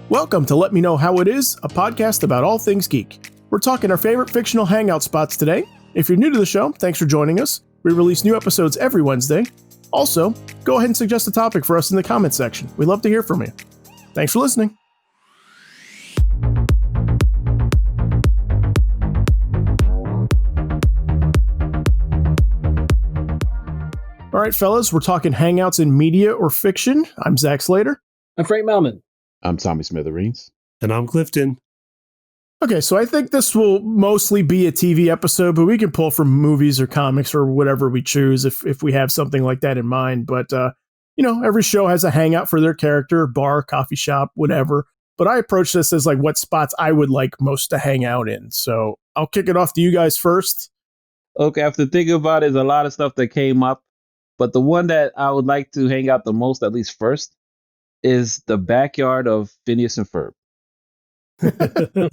Welcome to Let Me Know How It Is, a podcast about all things geek. We're talking our favorite fictional hangout spots today. If you're new to the show, thanks for joining us. We release new episodes every Wednesday. Also, go ahead and suggest a topic for us in the comments section. We'd love to hear from you. Thanks for listening. All right, fellas, we're talking hangouts in media or fiction. I'm Zach Slater. I'm Frank Melman. I'm Tommy Smithereens. And I'm Clifton. Okay, so I think this will mostly be a TV episode, but we can pull from movies or comics or whatever we choose if we have something like that in mind. But, every show has a hangout for their character, bar, coffee shop, whatever. But I approach this as like what spots I would like most to hang out in. So I'll kick it off to you guys first. Okay, after thinking about it, there's a lot of stuff that came up. But the one that I would like to hang out the most, at least first, is the backyard of Phineas and Ferb.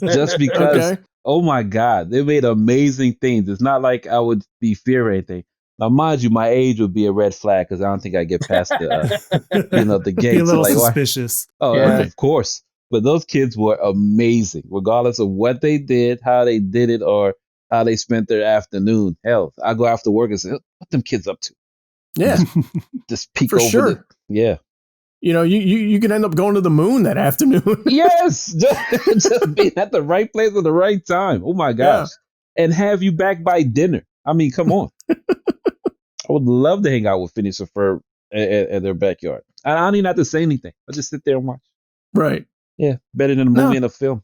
Just because, Oh my God, they made amazing things. It's not like I would be fear or anything. Now, mind you, my age would be a red flag because I don't think I get past the gates. Be a little suspicious. Of course. But those kids were amazing, regardless of what they did, how they did it, or how they spent their afternoon. Hell, I go after work and say, what them kids up to? Yeah. Just peek For over sure. Yeah. You can end up going to the moon that afternoon. Yes. Just being at the right place at the right time. Oh my gosh. Yeah. And have you back by dinner. I mean, come on. I would love to hang out with Phineas and Ferb at their backyard. I don't even have to say anything. I'll just sit there and watch. Right. Yeah. Better than a movie and a film.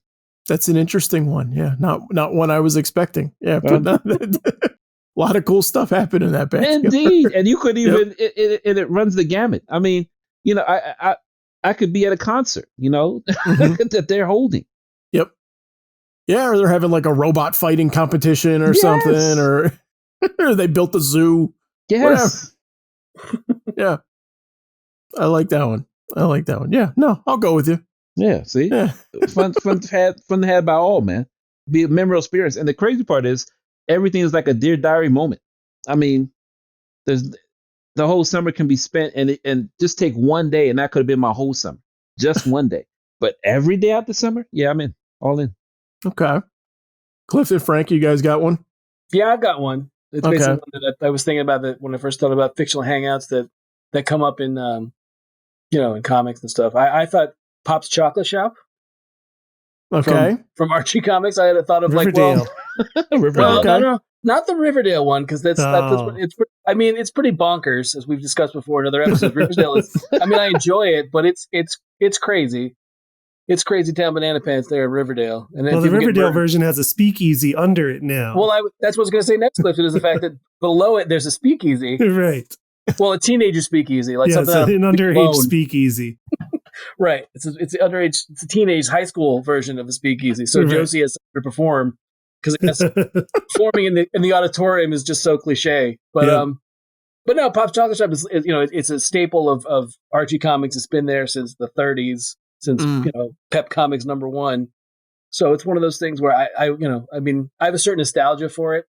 That's an interesting one. Yeah. Not one I was expecting. Yeah. But a lot of cool stuff happened in that backyard. Indeed. And you could even, it runs the gamut. I mean, I could be at a concert, that they're holding. Yep. Yeah, or they're having like a robot fighting competition or something, or they built a zoo. Yes. Yeah. I like that one. Yeah, no, I'll go with you. Yeah, see? Yeah. fun to have by all, man. Be a memorable experience. And the crazy part is everything is like a Dear Diary moment. I mean, the whole summer can be spent and just take one day, and that could have been my whole summer. Just one day. But every day after summer, yeah, I'm in. All in. Okay. Cliff and Frank, you guys got one? Yeah, I've got one. It's basically one that I was thinking about that when I first thought about fictional hangouts that come up in in comics and stuff. I thought Pop's Chocolate Shop. Okay. From Archie Comics, I had thought of Riverdale. No, not the Riverdale one, because it's pretty bonkers, as we've discussed before in other episodes. Riverdale is, I enjoy it, but it's crazy. It's crazy town banana pants there in Riverdale. And the Riverdale version has a speakeasy under it now. Well, that's what I was going to say next, Clifton, is the fact that below it there's a speakeasy. Right. Well, a teenager speakeasy, like something an underage speakeasy. Right. It's underage. It's a teenage high school version of a speakeasy. So right. Josie has to perform because performing in the auditorium is just so cliche. But no, Pop's Chocolate Shop is it's a staple of Archie Comics. It's been there since the 30s, since Pep Comics #1. So it's one of those things where I have a certain nostalgia for it.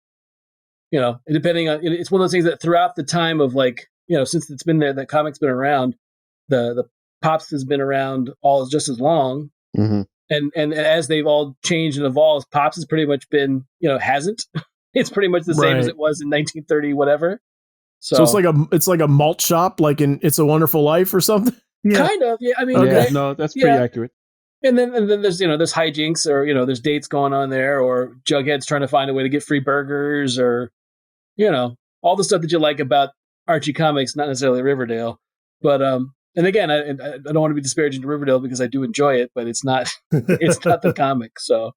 Depending on, it's one of those things that throughout the time of since it's been there, that comic's been around, the Pops has been around just as long. Mm-hmm. And as they've all changed and evolved, Pops has pretty much been, hasn't. It's pretty much the same as it was in 1930, whatever. So it's like a malt shop, like in It's a Wonderful Life or something. Yeah. Kind of, yeah. That's pretty accurate. And then there's there's hijinks, or there's dates going on there, or Jughead's trying to find a way to get free burgers, or all the stuff that you like about Archie Comics, not necessarily Riverdale. But and again, I don't want to be disparaging to Riverdale because I do enjoy it, but it's not the comic. So,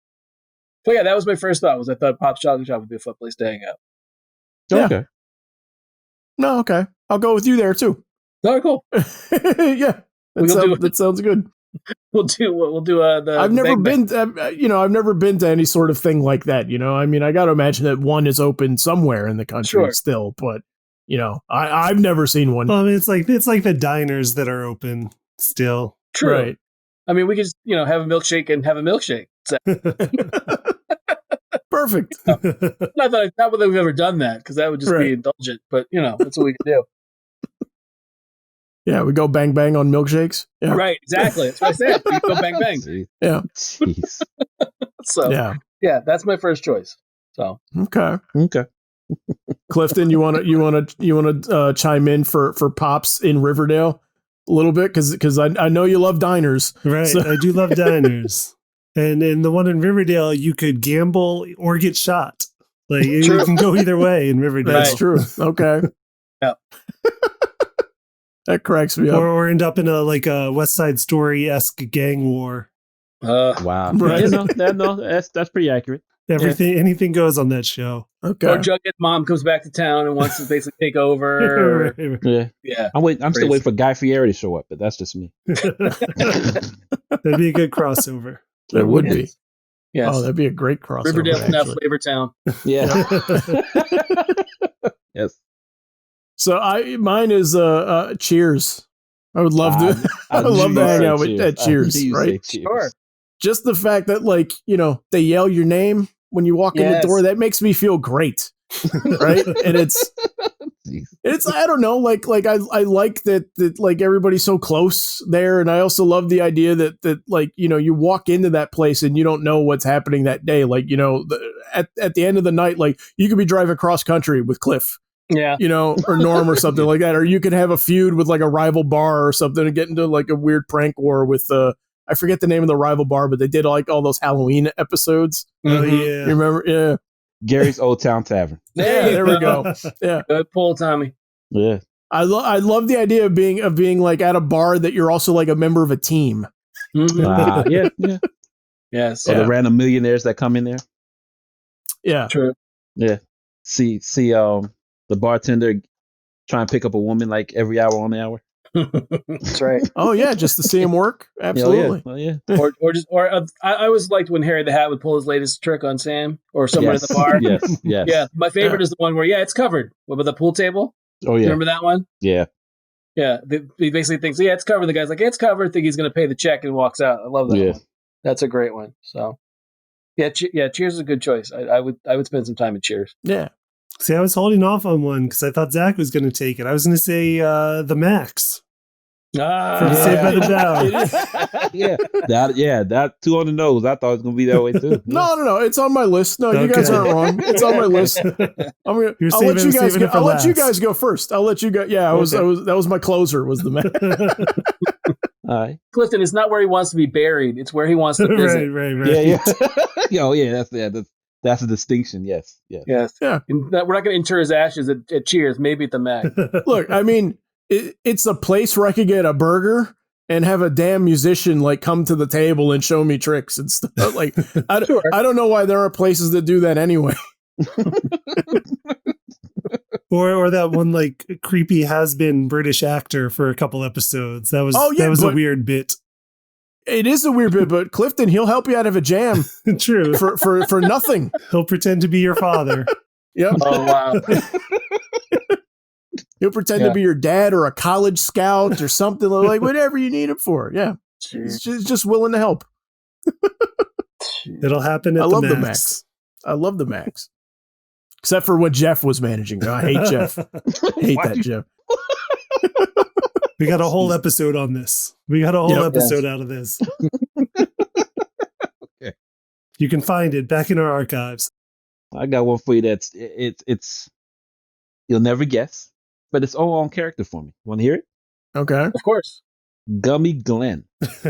but yeah, that was my first thought. I thought Pop's Chocolate Shop would be a fun place to hang out. Okay. No, okay. I'll go with you there too. Oh, cool. Yeah, that sounds good. We'll do I've never been to any sort of thing like that. I got to imagine that one is open somewhere in the country still, but I've never seen one. Well, it's like the diners that are open still. True. Right. We could just, have a milkshake and have a milkshake. So. Perfect. Not that we've ever done that, because that would just be indulgent, but that's what we can do. Yeah, we go bang bang on milkshakes. Yeah. Right, exactly. That's what I said. We go bang bang. Yeah. Jeez. So yeah, that's my first choice. So okay. Clifton, you wanna chime in for Pops in Riverdale a little bit because I know you love diners. Right, So. I do love diners, and in the one in Riverdale, you could gamble or get shot. Like you can go either way in Riverdale. That's true. Okay. Yeah. That cracks me up. Or end up in a West Side Story-esque gang war. Wow. Right. That's pretty accurate. Anything goes on that show. Okay. Or Jughead's mom comes back to town and wants to basically take over. Right. Yeah. I'm still waiting for Guy Fieri to show up, but that's just me. That'd be a good crossover. That would be. Yes. Oh, that'd be a great crossover. Riverdale now Flavor Town. Yeah. Yes. So mine is Cheers. I would love to. I would love to hang out at Cheers, right? Sure. Just the fact that they yell your name when you walk in the door, that makes me feel great, right? And it's I don't know, I like that everybody's so close there, and I also love the idea that you walk into that place and you don't know what's happening that day, at the end of the night, you could be driving cross country with Cliff. Yeah. Or Norm or something like that. Or you could have a feud with a rival bar or something and get into a weird prank war with I forget the name of the rival bar, but they did all those Halloween episodes. Oh yeah. You remember? Yeah. Gary's Old Town Tavern. There we go. Yeah. Good pull, Tommy. Yeah. I love the idea of being at a bar that you're also a member of a team. Mm-hmm. Yeah. Yes. Or the random millionaires that come in there. Yeah. True. Yeah. See the bartender try and pick up a woman every hour on the hour. That's right. Oh yeah, just to see him work. Absolutely. Oh yeah. I always liked when Harry the Hat would pull his latest trick on Sam or someone at the bar. Yes. Yeah. My favorite is the one where it's covered. What about the pool table? Oh yeah. Remember that one? Yeah. Yeah. He basically thinks, it's covered. The guy's like, it's covered. Think he's going to pay the check and walks out. I love that one. That's a great one. So yeah, Cheers is a good choice. I would spend some time at Cheers. Yeah. See, I was holding off on one because I thought Zach was going to take it. I was going to say the Max. From Saved by the Bell. That 2 on the nose. I thought it was going to be that way too. No. It's on my list. No, you guys aren't wrong. It's on my list. I'll let you guys go. I'll let you guys go first. I'll let you go. Yeah, that was my closer. Was the Max. All right. Clifton, it's not where he wants to be buried. It's where he wants to visit. Right. Yeah. That's a distinction. Yes. Yeah. Yeah. We're not going to inter his ashes at Cheers. Maybe at the Mac. Look, I mean, it's a place where I could get a burger and have a damn musician come to the table and show me tricks and stuff. I don't know why there are places that do that anyway. Or that one creepy has-been British actor for a couple episodes. That was a weird bit. It is a weird bit, but Clifton, he'll help you out of a jam. True. For nothing. He'll pretend to be your father. Yep. Oh wow. He'll pretend to be your dad or a college scout or something whatever you need him for. Yeah. He's just willing to help. It'll happen at the Max. I love the Max. Except for when Jeff was managing. I hate Jeff. Hate that Jeff. We got a whole episode on this. We got a whole episode out of this. Okay. You can find it back in our archives. I got one for you it's you'll never guess, but it's all on character for me. Want to hear it? Okay. Of course. Gummy Glenn.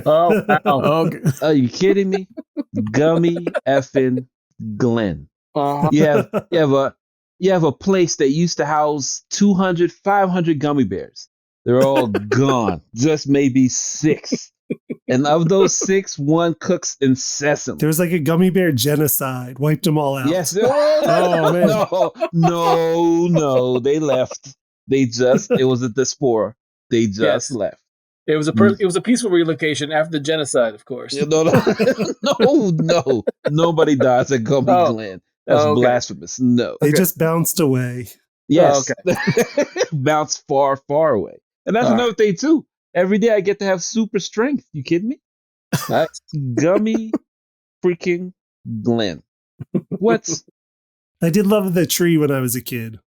Oh, wow. Okay. Are you kidding me? Gummy effing Glenn. Uh-huh. You have a place that used to house 200, 500 gummy bears. They're all gone. Just maybe 6. And of those 6, 1 cooks incessantly. There was a gummy bear genocide. Wiped them all out. Yes. Oh, man. No. They left. It was a diaspora. They just left. It was a peaceful relocation after the genocide, of course. No. Nobody dies at Gummy Glen. That's blasphemous. No. They just bounced away. Yes. Bounced far, far away. And that's another thing, too. Every day I get to have super strength. You kidding me? That's Gummy freaking Glen. What's... I did love the tree when I was a kid.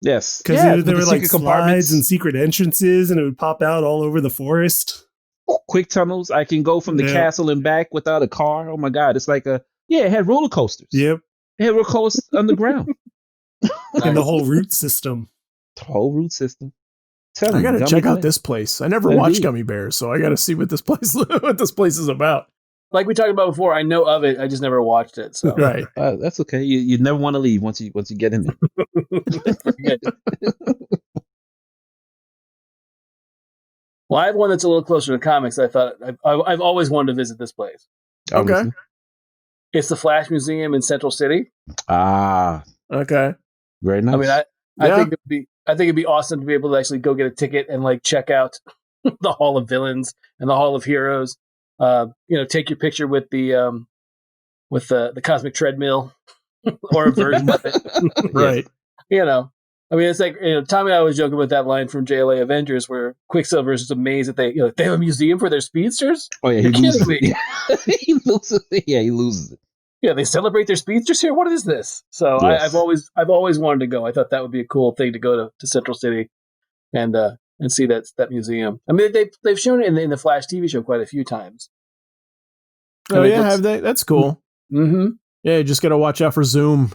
Yes. Because there with were the like secret slides and secret entrances, and it would pop out all over the forest. quick tunnels. I can go from the castle and back without a car. Oh my God. It's like it had roller coasters. Yep. It had roller coasters underground. And the whole root system. The whole root system. I gotta check out this place. I never watched Gummy Bears, so I gotta see what this place is about. Like we talked about before, I know of it. I just never watched it. So right, that's okay. You never want to leave once you get in there. Well, I have one that's a little closer to comics. I thought I've always wanted to visit this place. Okay, it's the Flash Museum in Central City. Okay, very nice. I mean, I think it'd be awesome to be able to actually go get a ticket and like check out the Hall of Villains and the Hall of Heroes. Take your picture with the cosmic treadmill or a version of it. Right. I mean, it's like, Tommy and I was joking about that line from JLA Avengers where Quicksilver is just amazed that they have a museum for their speedsters. Oh yeah, You're kidding me. He loses. Yeah, he loses it. Yeah, they celebrate their speedsters here. What is this? So yes. I've always wanted to go. I thought that would be a cool thing to go to Central City and see that museum. I mean, they've shown it in the Flash TV show quite a few times. Oh yeah, have they? That's cool. Mm-hmm. Yeah, you just got to watch out for Zoom.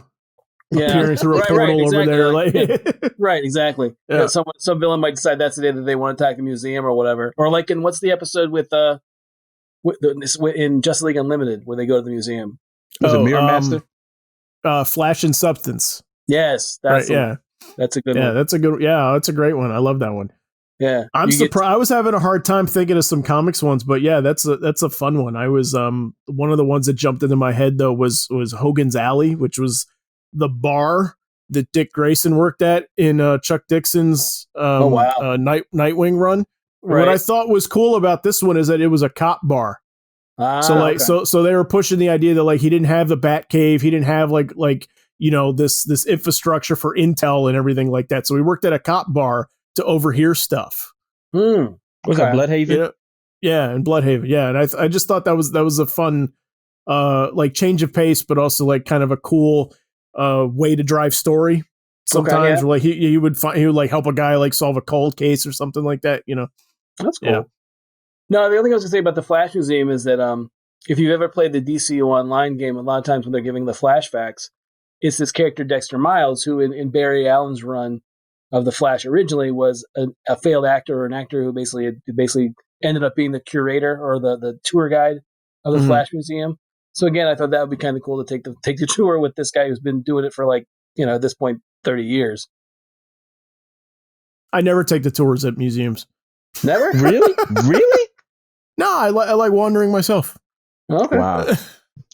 Yeah, appearing through a portal exactly. over there. Right, exactly. Yeah. Some villain might decide that's the day that they want to attack the museum or whatever. Or like in what's the episode in Justice League Unlimited where they go to the museum? Was it Mirror Master? Flash and Substance. Yes, that's that's a good one. That's a great one. I love that one. Yeah, I'm surprised. I was having a hard time thinking of some comics ones, but yeah, that's a fun one. I was one of the ones that jumped into my head though was Hogan's Alley, which was the bar that Dick Grayson worked at in Chuck Dixon's Nightwing run. Right. What I thought was cool about this one is that it was a cop bar. So they were pushing the idea that like he didn't have the Bat Cave, he didn't have like this infrastructure for intel and everything like that. So he worked at a cop bar to overhear stuff. Was that Bloodhaven? Yeah, and Bloodhaven. Yeah, and I just thought that was a fun like change of pace, but also like kind of a cool way to drive story. Sometimes where, like he would like help a guy like solve a cold case or something like that. That's cool. Yeah. No, the only thing I was gonna say about the Flash Museum is that if you've ever played the DCU Online game, a lot of times when they're giving the flashbacks, it's this character Dexter Miles, who in Barry Allen's run of the Flash originally was a failed actor or an actor who basically ended up being the curator or the tour guide of the Flash Museum. So again, I thought that would be kind of cool to take the tour with this guy who's been doing it for like, at this point, 30 years. I never take the tours at museums. Never? Really? Really? No, I like wandering myself. Okay. Wow.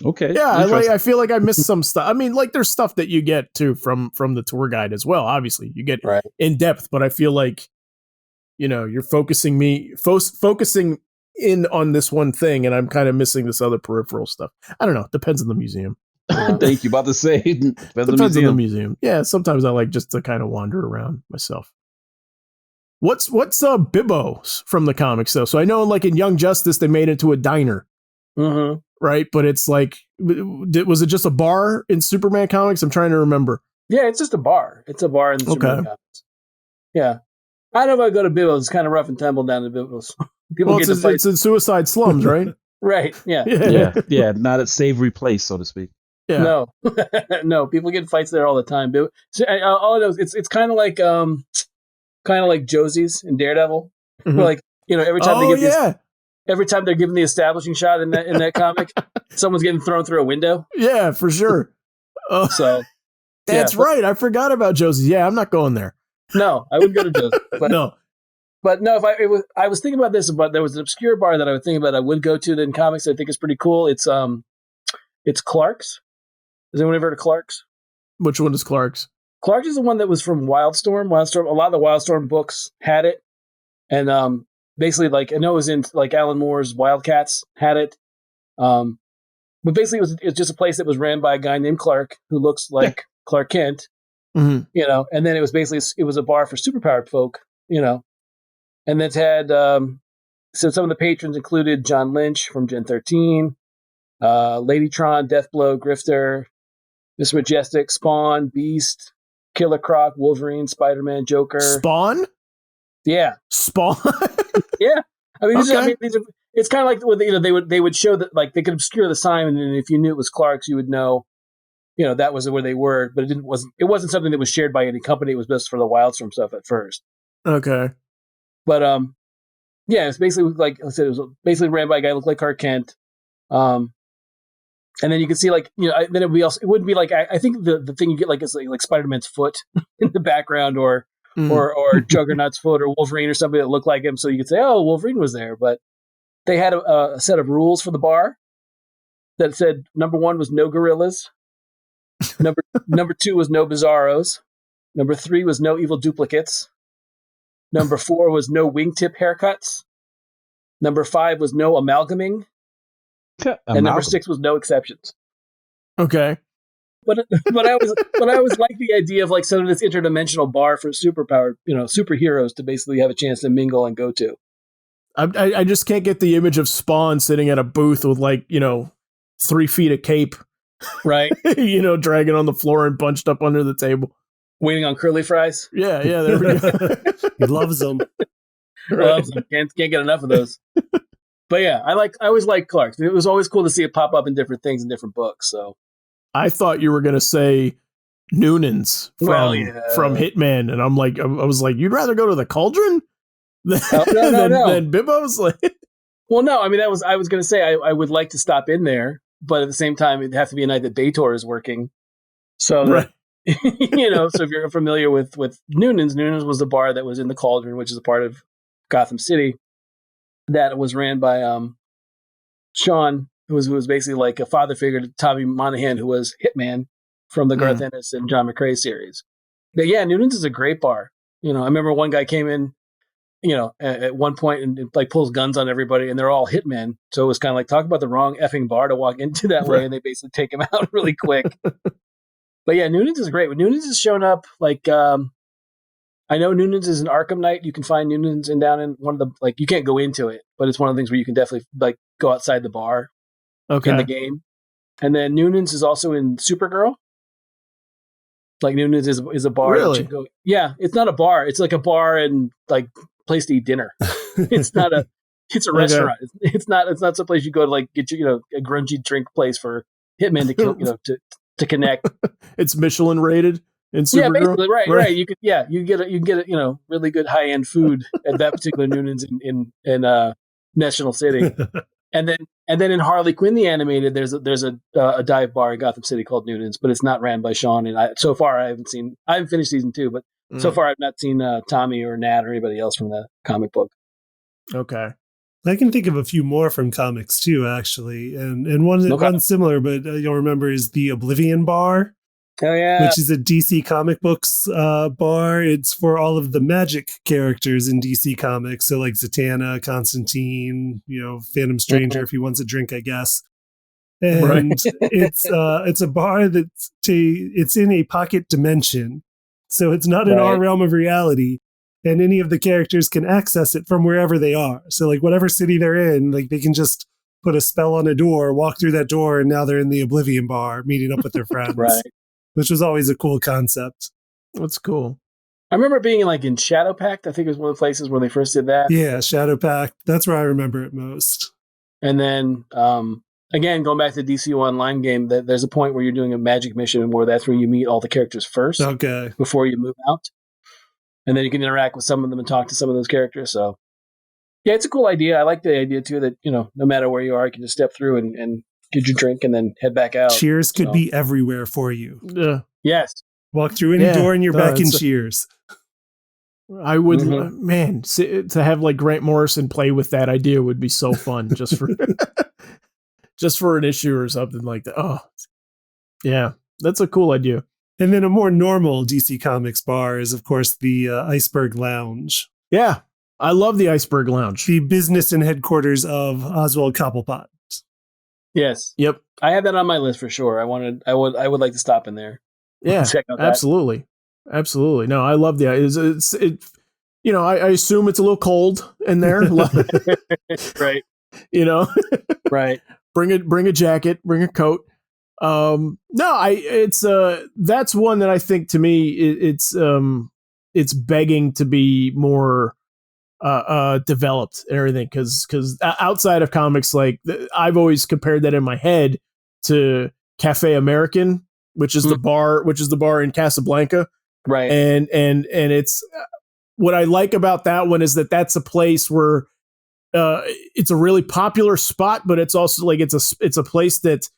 Okay. Yeah, I feel like I missed some stuff. I mean, like there's stuff that you get too from the tour guide as well. Obviously, you get in depth, but I feel like you're focusing in on this one thing, and I'm kind of missing this other peripheral stuff. I don't know. Depends on the museum. Thank you. About to say depends on the museum. Yeah, sometimes I like just to kind of wander around myself. What's Bibbo from the comics though? So I know like in Young Justice they made it into a diner. Mm-hmm. Right, but it's like, was it just a bar in Superman comics? I'm trying to remember. Yeah, it's just a bar. It's a bar in the Superman comics. Yeah, I don't know if I go to Bibbo's. It's kind of rough and tumble down to Bibbo's. It's in Suicide Slums, right? Right. Yeah. Yeah. Not a savory place, so to speak. Yeah. No, no. People get in fights there all the time. So, all I know is it's kind of like Josie's in Daredevil. Mm-hmm. Like every time they get every time they're giving the establishing shot in that comic, someone's getting thrown through a window. Yeah, for sure. So that's right. I forgot about Josie's. Yeah, I'm not going there. No, I wouldn't go to Josie's. But no, I was thinking about this, but there was an obscure bar that I would think about. I would go to that in comics. I think is pretty cool. It's Clark's. Has anyone ever heard of Clark's? Which one is Clark's? Clark's is the one that was from Wildstorm. A lot of the Wildstorm books had it, and basically, like I know it was in like Alan Moore's Wildcats had it, but basically it was just a place that was ran by a guy named Clark who looks like Clark Kent, and then it was a bar for superpowered folk, and that's had so some of the patrons included John Lynch from Gen 13, Ladytron, Deathblow, Grifter, Mr. Majestic, Spawn, Beast, Killer Croc, Wolverine, Spider-Man, Joker. Spawn? Yeah. Spawn? Yeah. I mean, Okay. it's kind of like when they would show that, like, they could obscure the sign, and if you knew it was Clark's, you would know, that was where they were. But it wasn't something that was shared by any company. It was just for the Wildstorm stuff at first. Okay. But yeah, it's basically like I said, it was basically ran by a guy who looked like Clark Kent. And then you can see, like, then it wouldn't be like, I think the thing you get like is like Spider-Man's foot in the background, or Juggernaut's foot, or Wolverine or somebody that looked like him. So you could say, oh, Wolverine was there. But they had a set of rules for the bar that said number 1 was no gorillas, number 2 was no bizarros, number 3 was no evil duplicates, number 4 was no wingtip haircuts, number 5 was no amalgaming, and number 6 was no exceptions. Okay. But I always like the idea of, like, sort of this interdimensional bar for superpowered, superheroes to basically have a chance to mingle and go to. I just can't get the image of Spawn sitting at a booth with, like, 3 feet of cape, right? Dragging on the floor and bunched up under the table, waiting on curly fries. Yeah, there we go. He loves them. Loves them. Can't get enough of those. But yeah, I always liked Clark. It was always cool to see it pop up in different things in different books. So I thought you were gonna say Noonan's from Hitman, and I'm like, I was like, you'd rather go to the Cauldron than Bibbo's? Like, well, no, I mean, I was gonna say I would like to stop in there, but at the same time, it'd have to be a night that Baitor is working. So right. So if you're familiar with Noonan's was the bar that was in the Cauldron, which is a part of Gotham City, that was ran by Sean, who was basically like a father figure to Tommy Monahan, who was Hitman from the Garth Ennis and John McCrae series. But yeah, Noonan's is a great bar. I remember one guy came in, at one point and like pulls guns on everybody, and they're all Hitmen. So it was kind of like, talk about the wrong effing bar to walk into that way, and they basically take him out really quick. But yeah, Noonan's is great. When Noonan's has shown up, like, I know Noonan's is an Arkham Knight. You can find Noonan's down in one of the, like, you can't go into it, but it's one of the things where you can definitely, like, go outside the bar in the game. And then Noonan's is also in Supergirl. Like, Noonan's is a bar. Really? Yeah, it's not a bar. It's like a bar and, like, place to eat dinner. It's not it's a restaurant. It's not some place you go to, like, get a grungy drink place for hitmen to kill, to connect. It's Michelin rated in Supergirl. Yeah, basically, right. You can get really good high end food at that particular Noonan's in National City, and then in Harley Quinn the animated, there's a dive bar in Gotham City called Noonan's, but it's not ran by Sean. And so far I haven't finished season 2, but so far I've not seen Tommy or Nat or anybody else from the comic book. Okay. I can think of a few more from comics too, actually, and one similar, but you'll remember, is the Oblivion Bar. Oh yeah, which is a DC comic books bar. It's for all of the magic characters in DC comics, so like Zatanna, Constantine, Phantom Stranger, if he wants a drink, I guess. And it's a bar it's in a pocket dimension, so it's not in our realm of reality. And any of the characters can access it from wherever they are. So like whatever city they're in, like they can just put a spell on a door, walk through that door, and now they're in the Oblivion Bar meeting up with their friends. Right. Which was always a cool concept. That's cool. I remember being in Shadow Pact. I think it was one of the places where they first did that. Yeah, Shadow Pact. That's where I remember it most. And then, again, going back to the DC Online game, there's a point where you're doing a magic mission where that's where you meet all the characters first. Okay. Before you move out. And then you can interact with some of them and talk to some of those characters. So, yeah, it's a cool idea. I like the idea, too, that, no matter where you are, you can just step through and get your drink and then head back out. Cheers could be everywhere for you. Yeah. Yes. Walk through any door and you're back in Cheers. I would, man, to have like Grant Morrison play with that idea would be so fun just for an issue or something like that. Oh, yeah, that's a cool idea. And then a more normal DC Comics bar is, of course, the Iceberg Lounge. Yeah, I love the Iceberg Lounge. The business and headquarters of Oswald Cobblepot. Yes. Yep. I have that on my list for sure. I would like to stop in there. Yeah, check out that. Absolutely. No, I love the I assume it's a little cold in there. Right. Right. Bring Bring a jacket, bring a coat. No, it's that's one that I think to me it's begging to be more developed and everything because outside of comics, like I've always compared that in my head to Cafe American, which is the bar in Casablanca, right? And it's what I like about that one is that that's a place where it's a really popular spot, but it's also like it's a place that,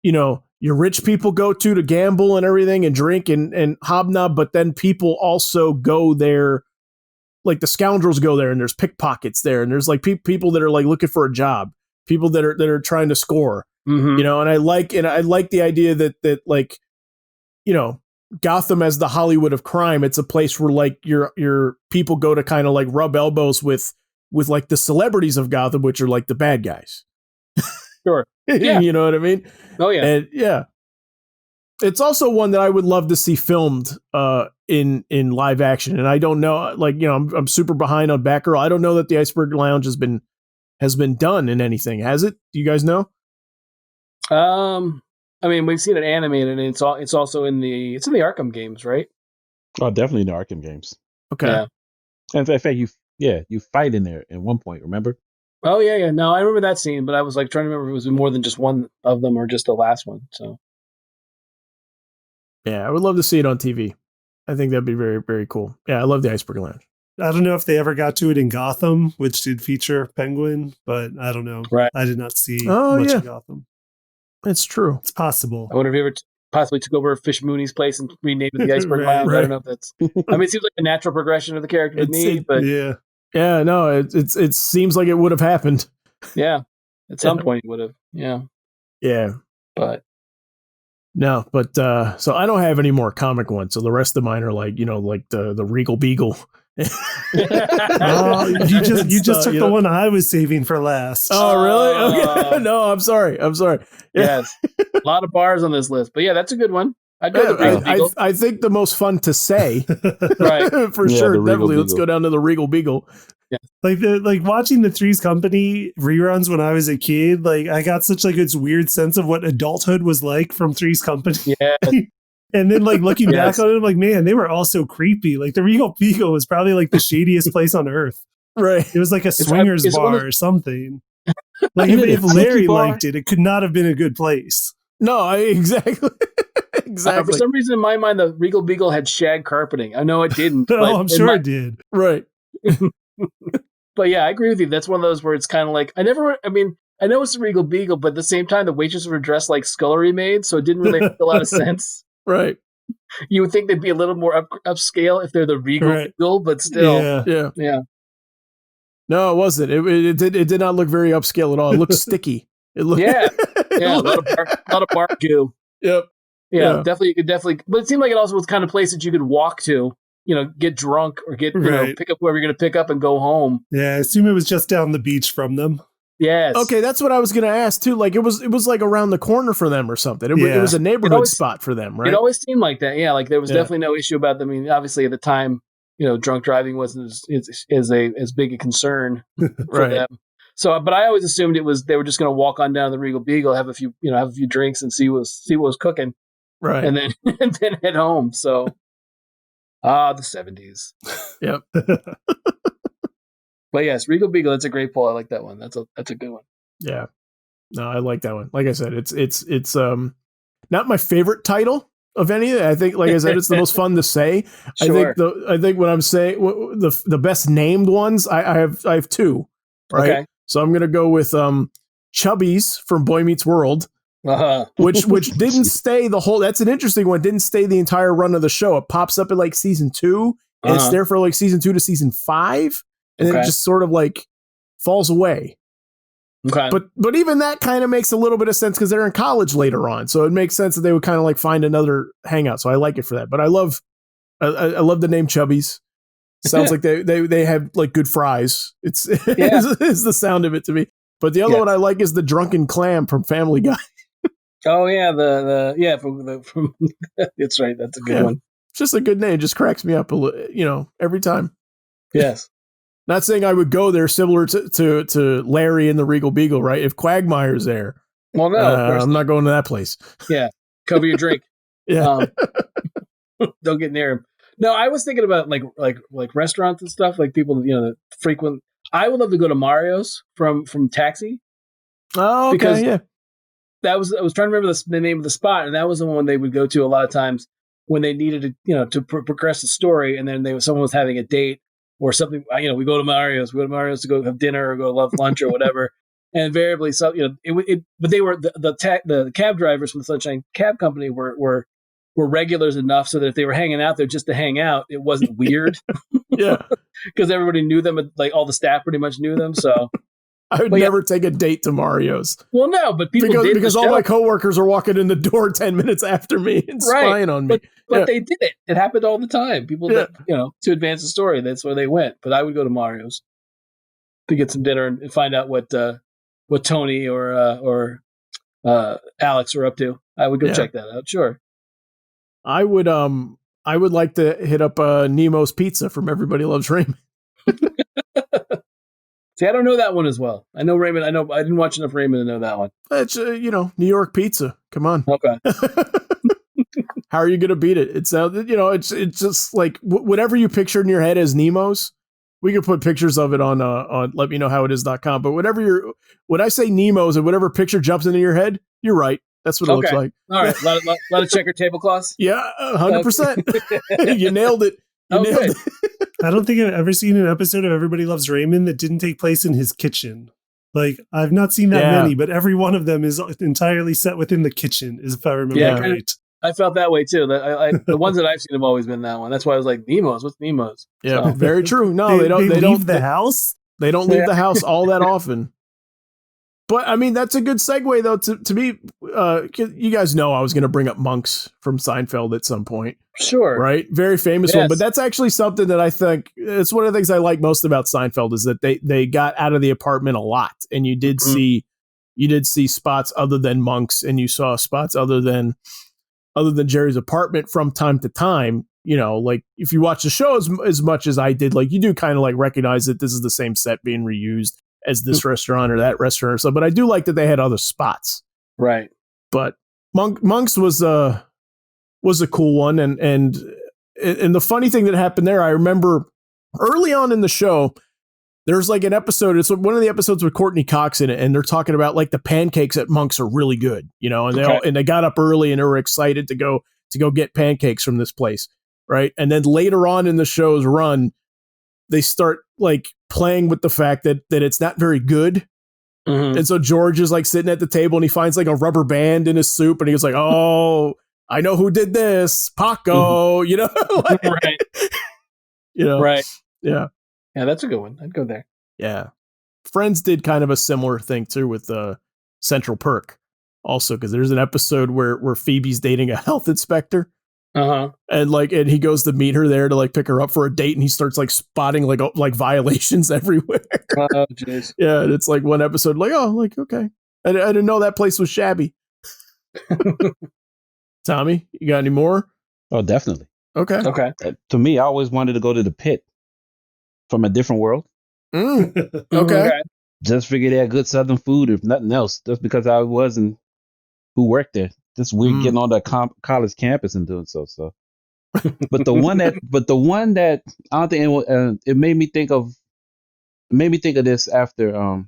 you know, your rich people go to gamble and everything and drink and hobnob, but then people also go there, like the scoundrels go there, and there's pickpockets there, and there's like people that are like looking for a job, people that are trying to score, you know, and I like the idea that like, you know, Gotham as the Hollywood of crime, it's a place where like your people go to kind of like rub elbows with like the celebrities of Gotham, which are like the bad guys. Sure. Yeah. You know what I mean? Oh yeah. And yeah. It's also one that I would love to see filmed in live action. And I don't know, like, you know, I'm super behind on Batgirl. I don't know that the Iceberg Lounge has been done in anything. Has it? Do you guys know? I mean, we've seen it animated, and it's also in the Arkham games, right? Oh, definitely in the Arkham games. Okay. Yeah. And in fact, you fight in there at one point. Remember? Oh yeah. No, I remember that scene, but I was like trying to remember if it was more than just one of them or just the last one. So. Yeah, I would love to see it on TV. I think that'd be very, very cool. Yeah, I love the Iceberg Lounge. I don't know if they ever got to it in Gotham, which did feature Penguin, but I don't know. Right. I did not see much of Gotham. It's true. It's possible. I wonder if he ever possibly took over Fish Mooney's place and renamed it the Iceberg Lounge. Right. I don't know if that's. I mean, it seems like a natural progression of the character to me, but yeah, no, it seems like it would have happened. Yeah, at some point it would have. Yeah, but no, but so I don't have any more comic ones. So the rest of mine are like, you know, like the Regal Beagle. Oh, you just took the one I was saving for last. Oh, really? Okay. No, I'm sorry. Yeah. Yes, a lot of bars on this list, but yeah, that's a good one. I'd go to the Regal Beagle. I think the most fun to say, right? For sure, definitely. Let's go down to the Regal Beagle. Yeah. Like watching the Three's Company reruns when I was a kid, like I got such like this weird sense of what adulthood was like from Three's Company. Yeah. And then like looking back on it, I'm like, man, they were all so creepy. Like the Regal Beagle was probably like the shadiest place on earth. Right. It was like a swingers bar or something. Like if Larry liked it, it could not have been a good place. No, exactly. For some reason in my mind, the Regal Beagle had shag carpeting. I know it didn't. No, I'm sure it did. Right. But yeah, I agree with you. That's one of those where it's kind of like, I know it's the Regal Beagle, but at the same time, the waitresses were dressed like scullery maids, so it didn't really make a lot of sense. Right. You would think they'd be a little more upscale if they're the Regal Beagle, but still. Yeah. No, it wasn't. It did not look very upscale at all. It looked sticky. It looked a lot of bar goo. Yep. Yeah, definitely. You could definitely, but it seemed like it also was the kind of place that you could walk to, you know, get drunk or get, you know, pick up whoever you're going to pick up and go home. Yeah, I assume it was just down the beach from them. Yes. Okay, that's what I was going to ask too. Like it was like around the corner for them or something. It was a neighborhood spot for them, right? It always seemed like that. Yeah, like there was definitely no issue about them. I mean, obviously at the time, you know, drunk driving wasn't as big a concern for them. So, but I always assumed it was they were just going to walk on down to the Regal Beagle, have a few drinks, and see what was cooking, right? And then head home. So, the 70s. Yep. But yes, Regal Beagle. That's a great pull. I like that one. That's a good one. Yeah. No, I like that one. Like I said, it's not my favorite title of any. I think, like I said, it's the most fun to say. Sure. I think when I'm saying the best named ones, I have two. Right. Okay. So I'm gonna go with Chubby's from Boy Meets World, which didn't stay the whole. That's an interesting one. Didn't stay the entire run of the show. It pops up in like season 2, and it's there for like season 2 to season 5, and then it just sort of like falls away. Okay. But even that kind of makes a little bit of sense because they're in college later on, so it makes sense that they would kind of like find another hangout. So I like it for that. But I love the name Chubby's. Sounds like they have like good fries. It's the sound of it to me. But the other one I like is the Drunken Clam from Family Guy. Oh yeah, from it's right. That's a good one. It's just a good name. It just cracks me up a little, you know, every time. Yes. Not saying I would go there, similar to Larry and the Regal Beagle, right? If Quagmire's there, Well, no, of course I'm not going to that place. Yeah, cover your drink. Yeah. Don't get near him. No, I was thinking about like restaurants and stuff, like people, that frequent. I would love to go to Mario's from Taxi. Oh, okay, because yeah. I was trying to remember the name of the spot, and that was the one they would go to a lot of times when they needed to progress the story, and then someone was having a date or something. We go to Mario's to go have dinner or go have lunch or whatever. And invariably, but they were the cab drivers from the Sunshine Cab Company were regulars enough so that if they were hanging out there just to hang out, it wasn't weird. Yeah, because everybody knew them, like all the staff pretty much knew them. So I would never take a date to Mario's. Well, no, but people because all my coworkers are walking in the door 10 minutes after me and spying on me. But they did it. It happened all the time. People, to advance the story, that's where they went. But I would go to Mario's to get some dinner and find out what Tony or Alex are up to. I would go check that out. Sure. I would like to hit up Nemo's Pizza from Everybody Loves Raymond. See, I don't know that one as well. I know Raymond. I didn't watch enough Raymond to know that one. It's New York pizza. Come on. Okay. How are you going to beat it? It's it's just like whatever you picture in your head as Nemo's. We can put pictures of it on letmeknowhowitis.com. But when I say Nemo's and whatever picture jumps into your head, you're right. That's what it looks like. All right. A lot of checker tablecloths. Yeah, 100%. You nailed it. It. I don't think I've ever seen an episode of Everybody Loves Raymond that didn't take place in his kitchen. Like, I've not seen that many, but every one of them is entirely set within the kitchen, if I remember right. I felt that way too. The ones that I've seen have always been that one. That's why I was like, Nemo's. What's Nemo's? Yeah, very true. No, they don't leave the house. They don't leave the house all that often. But I mean, that's a good segue though to me. You guys know I was going to bring up Monks from Seinfeld at some point. Sure. Right. Very famous one. But that's actually something that I think it's one of the things I like most about Seinfeld is that they got out of the apartment a lot. And you did see spots other than Monks, and you saw spots other than Jerry's apartment from time to time. Like if you watch the show as much as I did, like you do kind of like recognize that this is the same set being reused as this restaurant or that restaurant or something. But I do like that they had other spots. Right. But Monks was a cool one. And the funny thing that happened there, I remember early on in the show, there's like an episode. It's one of the episodes with Courtney Cox in it. And they're talking about like the pancakes at Monks are really good, and they got up early and they were excited to go get pancakes from this place. Right. And then later on in the show's run, they start like playing with the fact that it's not very good. Mm-hmm. And so George is like sitting at the table and he finds like a rubber band in his soup and he goes like, oh, I know who did this. Paco, right. Right. Yeah. Yeah. That's a good one. I'd go there. Yeah. Friends did kind of a similar thing too with Central Perk also. Cause there's an episode where Phoebe's dating a health inspector. Uh-huh. And he goes to meet her there to like pick her up for a date, and he starts like spotting like violations everywhere. Oh, jeez. Yeah, and it's like one episode, like, oh, like okay, I didn't know that place was shabby. Tommy, you got any more? Oh, definitely. Okay. To me, I always wanted to go to the Pit from a different world. Okay. Just figured they had good Southern food, if nothing else, just because I wasn't who worked there. Just weird getting on the college campus and doing so. But the one that I don't think it made me think of this after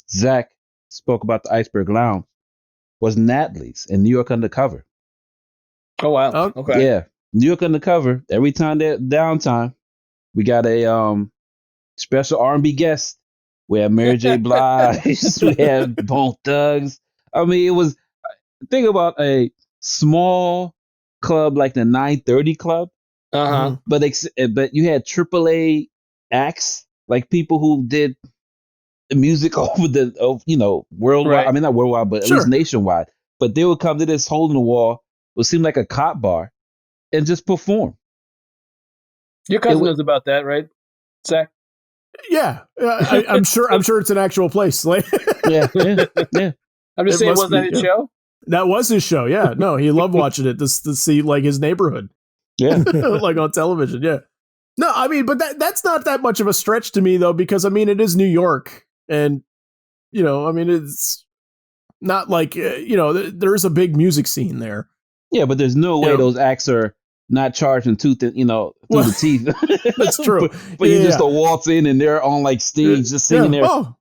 Zach spoke about the Iceberg Lounge was Natalie's in New York Undercover. Oh wow! Okay, yeah, New York Undercover. Every time they're downtime, we got a special R&B guest. We have Mary J. Blige. We have Bone Thugs. I mean, it was. Think about a small club like the 930 Club. Uh-huh. But you had AAA acts, like people who did music worldwide. Right. I mean, not worldwide, but at least nationwide. But they would come to this hole in the wall, would seem like a cop bar, and just perform. Your cousin knows about that, right, Zach? Yeah, I'm sure. I'm sure it's an actual place. Like, yeah. I'm just saying, was that his show? That was his show. Yeah, no, he loved watching it to see like his neighborhood. Yeah, like on television. Yeah, no, I mean, but that's not that much of a stretch to me though, because I mean, it is New York, and I mean, it's not like there's a big music scene there. Yeah, but there's no way those acts are not charging through the teeth. That's true. But you just waltz in and they're on like stage just singing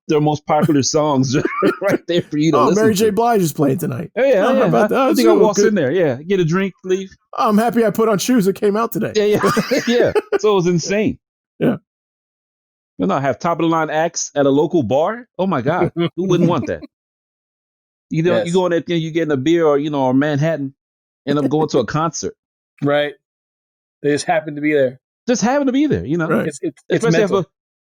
their most popular songs right there for you to listen Mary J. to. Blige is playing tonight. Yeah. I think I waltz in there. Yeah, get a drink, leave. I'm happy I put on shoes that came out today. Yeah. So it was insane. Yeah. Have top of the line acts at a local bar. Oh my God, who wouldn't want that? You go in there, you getting a beer or Manhattan, end up going to a concert. Right. They just happen to be there. Just happen to be there, Right.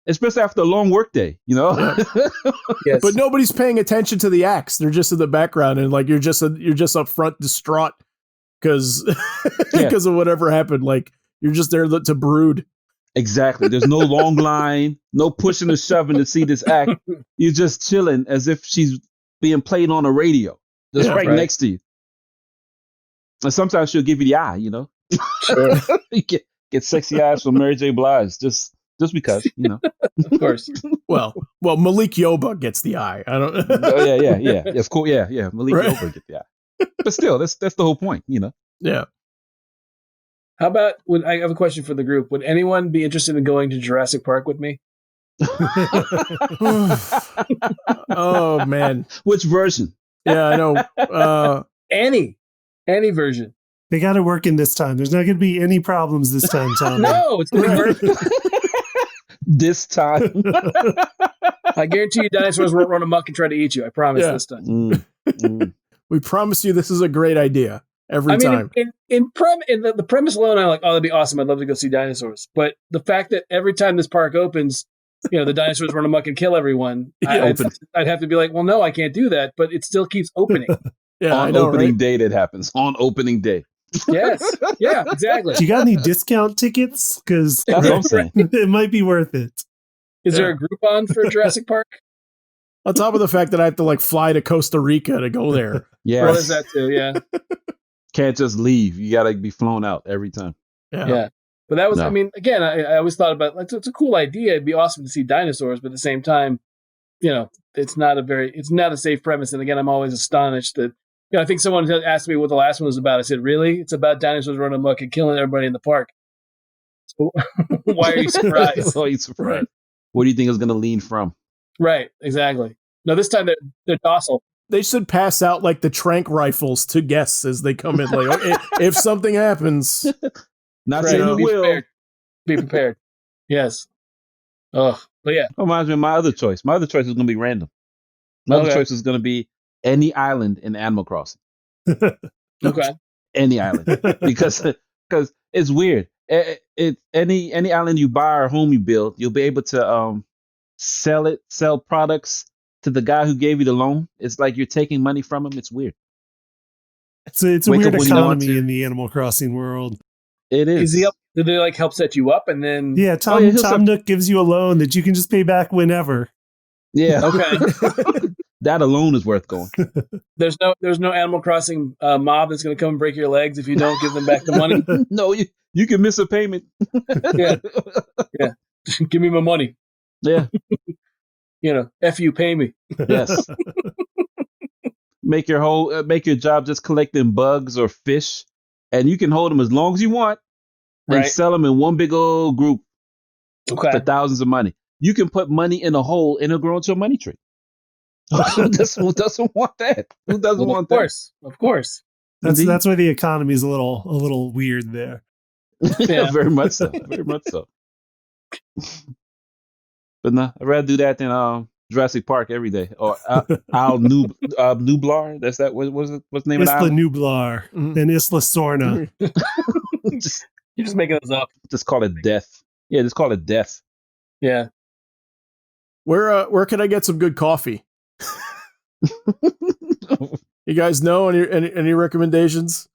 Especially after a long work day, Yes. But nobody's paying attention to the acts. They're just in the background, and like you're just up front distraught because of whatever happened. Like you're just there to brood. Exactly. There's no long line, no pushing and shoving to see this act. You're just chilling as if she's being played on a radio, just right next to you. And sometimes she'll give you the eye, Sure. You get sexy eyes from Mary J. Blige, just because, Of course. Well, Malik Yoba gets the eye. I don't. Oh, yeah. Of course, yeah. Malik Yoba get the eye. But still, that's the whole point, Yeah. How about I have a question for the group? Would anyone be interested in going to Jurassic Park with me? Oh man. Which version? Yeah, I know. Any version. They got to work in this time. There's not going to be any problems this time, Tom. No, it's going to be perfect. This time. I guarantee you dinosaurs won't run amok and try to eat you. I promise this time. We promise you this is a great idea every time. The premise alone, I'm like, oh, that'd be awesome. I'd love to go see dinosaurs. But the fact that every time this park opens, the dinosaurs run amok and kill everyone, I'd have to be like, well, no, I can't do that. But it still keeps opening. On opening day that happens. On opening day. Yes. Yeah, exactly. Do you got any discount tickets? Because that's what I'm saying. It might be worth it. Is there a Groupon for Jurassic Park? On top of the fact that I have to fly to Costa Rica to go there. Yeah. There's that too, yeah. Can't just leave. You got to be flown out every time. Yeah. But that was, again, I always thought about, it's a cool idea. It'd be awesome to see dinosaurs, but at the same time, it's not a safe premise. And again, I'm always astonished that, I think someone asked me what the last one was about. I said, really? It's about dinosaurs running amok and killing everybody in the park. So why are you surprised? Why are you surprised? Right. What do you think is going to lean from? Right, exactly. No, this time they're docile. They should pass out the tranq rifles to guests as they come in. If something happens, not saying it will. Be prepared. Yes. Oh, but yeah. Reminds me of my other choice. My other choice is going to be random. My other choice is going to be any island in Animal Crossing. Okay. Any island, because it's weird. Any island you buy or home you build, you'll be able to sell products to the guy who gave you the loan. It's like you're taking money from him. It's weird. It's a weird economy in the Animal Crossing world. It is. Do they help set you up and then? Yeah, Tom Nook gives you a loan that you can just pay back whenever. Yeah. Okay. That alone is worth going. There's no Animal Crossing mob that's going to come and break your legs if you don't give them back the money. No, you can miss a payment. Yeah. Give me my money. Yeah. F you, pay me. Yes. Make your job just collecting bugs or fish, and you can hold them as long as you want, and sell them in one big old group for thousands of money. You can put money in a hole and it'll grow into a money tree. Who doesn't want that? Who doesn't want that? Of course. That's why the economy is a little weird there. Yeah, very much so. Very much so. But no, I'd rather do that than Jurassic Park every day. Or Nublar. That's that. What's the name of the island? Isla Nublar and Isla Sorna. You're just making those up. Just call it death. Yeah, just call it death. Yeah. Where can I get some good coffee? You guys know any recommendations?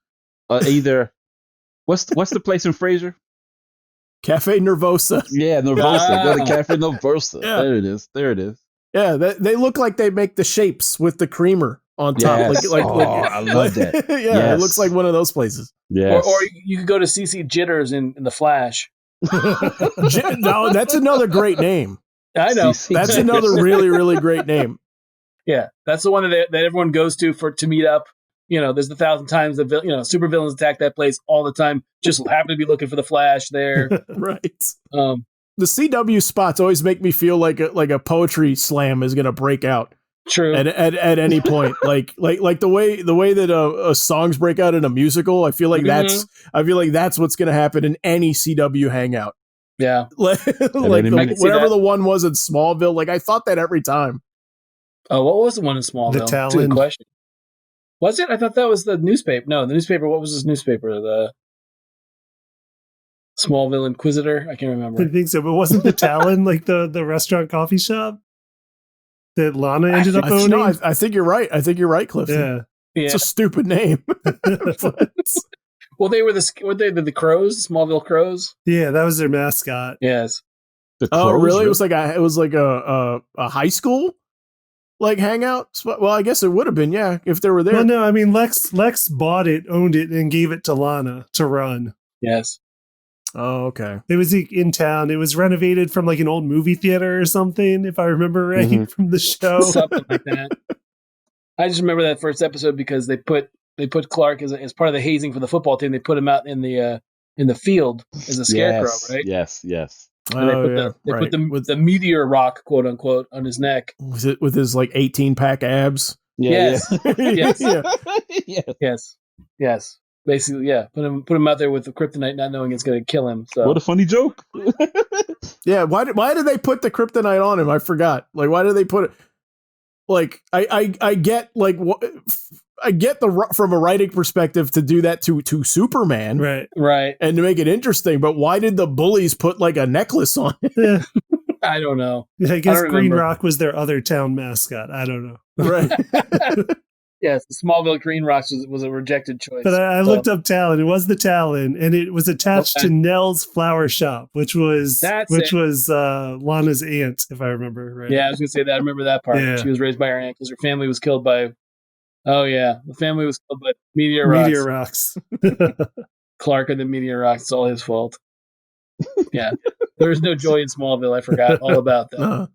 Either what's the place in Fraser? Cafe Nervosa. Yeah, Nervosa. Go to Cafe Nervosa. Yeah. There it is. Yeah, they look like they make the shapes with the creamer on top. Yes. I love that. Yeah, yes. It looks like one of those places. Yes. Or you could go to CC Jitters in The Flash. No, that's another great name. I know. That's another really, really great name. Yeah, that's the one that everyone goes to meet up. There's 1,000 times supervillains attack that place all the time. Just happen to be looking for the Flash there. Right. The CW spots always make me feel like a poetry slam is going to break out. True. At any point, like the way that a songs break out in a musical, I feel like that's what's going to happen in any CW hangout. Yeah. Whatever the one was in Smallville, like I thought that every time. Oh, what was the one in Smallville? The Talon. That's a good question. Was it? I thought that was the newspaper. No, the newspaper. What was his newspaper? The Smallville Inquisitor. I can't remember. I think so, but wasn't the Talon like the restaurant coffee shop that Lana ended up owning? No, I think you're right. Clifton. Yeah. It's a stupid name. Well, they were the Crows, Smallville Crows. Yeah, that was their mascot. Yes. Oh, really? It was like a high school like hangout. Well, I guess it would have been, yeah, if they were there. Well, no, I mean Lex bought it, owned it, and gave it to Lana to run. Yes. Oh, okay. It was in town. It was renovated from like an old movie theater or something, if I remember right, from the show. Something like that. I just remember that first episode because they put Clark as part of the hazing for the football team. They put him out in the field as a scarecrow, right? Yes. And they put the meteor rock, quote unquote, on his neck. Was it with his like 18-pack abs? Yes. Yes. Yes. Basically, yeah. Put him out there with the kryptonite, not knowing it's going to kill him. So what a funny joke. Yeah. Why did they put the kryptonite on him? I forgot. Like, why did they put it? Like, I get like what. I get from a writing perspective to do that to Superman, right, and to make it interesting. But why did the bullies put like a necklace on it? Yeah. I don't know. I guess Green Rock was their other town mascot. I don't know. Right. Yes, Smallville Green Rocks was a rejected choice. But I looked up Talon. It was the Talon, and it was attached to Nell's flower shop, which was Lana's aunt, if I remember right. Yeah, I was going to say that. I remember that part. Yeah. She was raised by her aunt because her family was killed by. Oh yeah, the family was killed by meteor rocks. Clark and the meteor rocks. It's all his fault. Yeah, there was no joy in Smallville. I forgot all about that.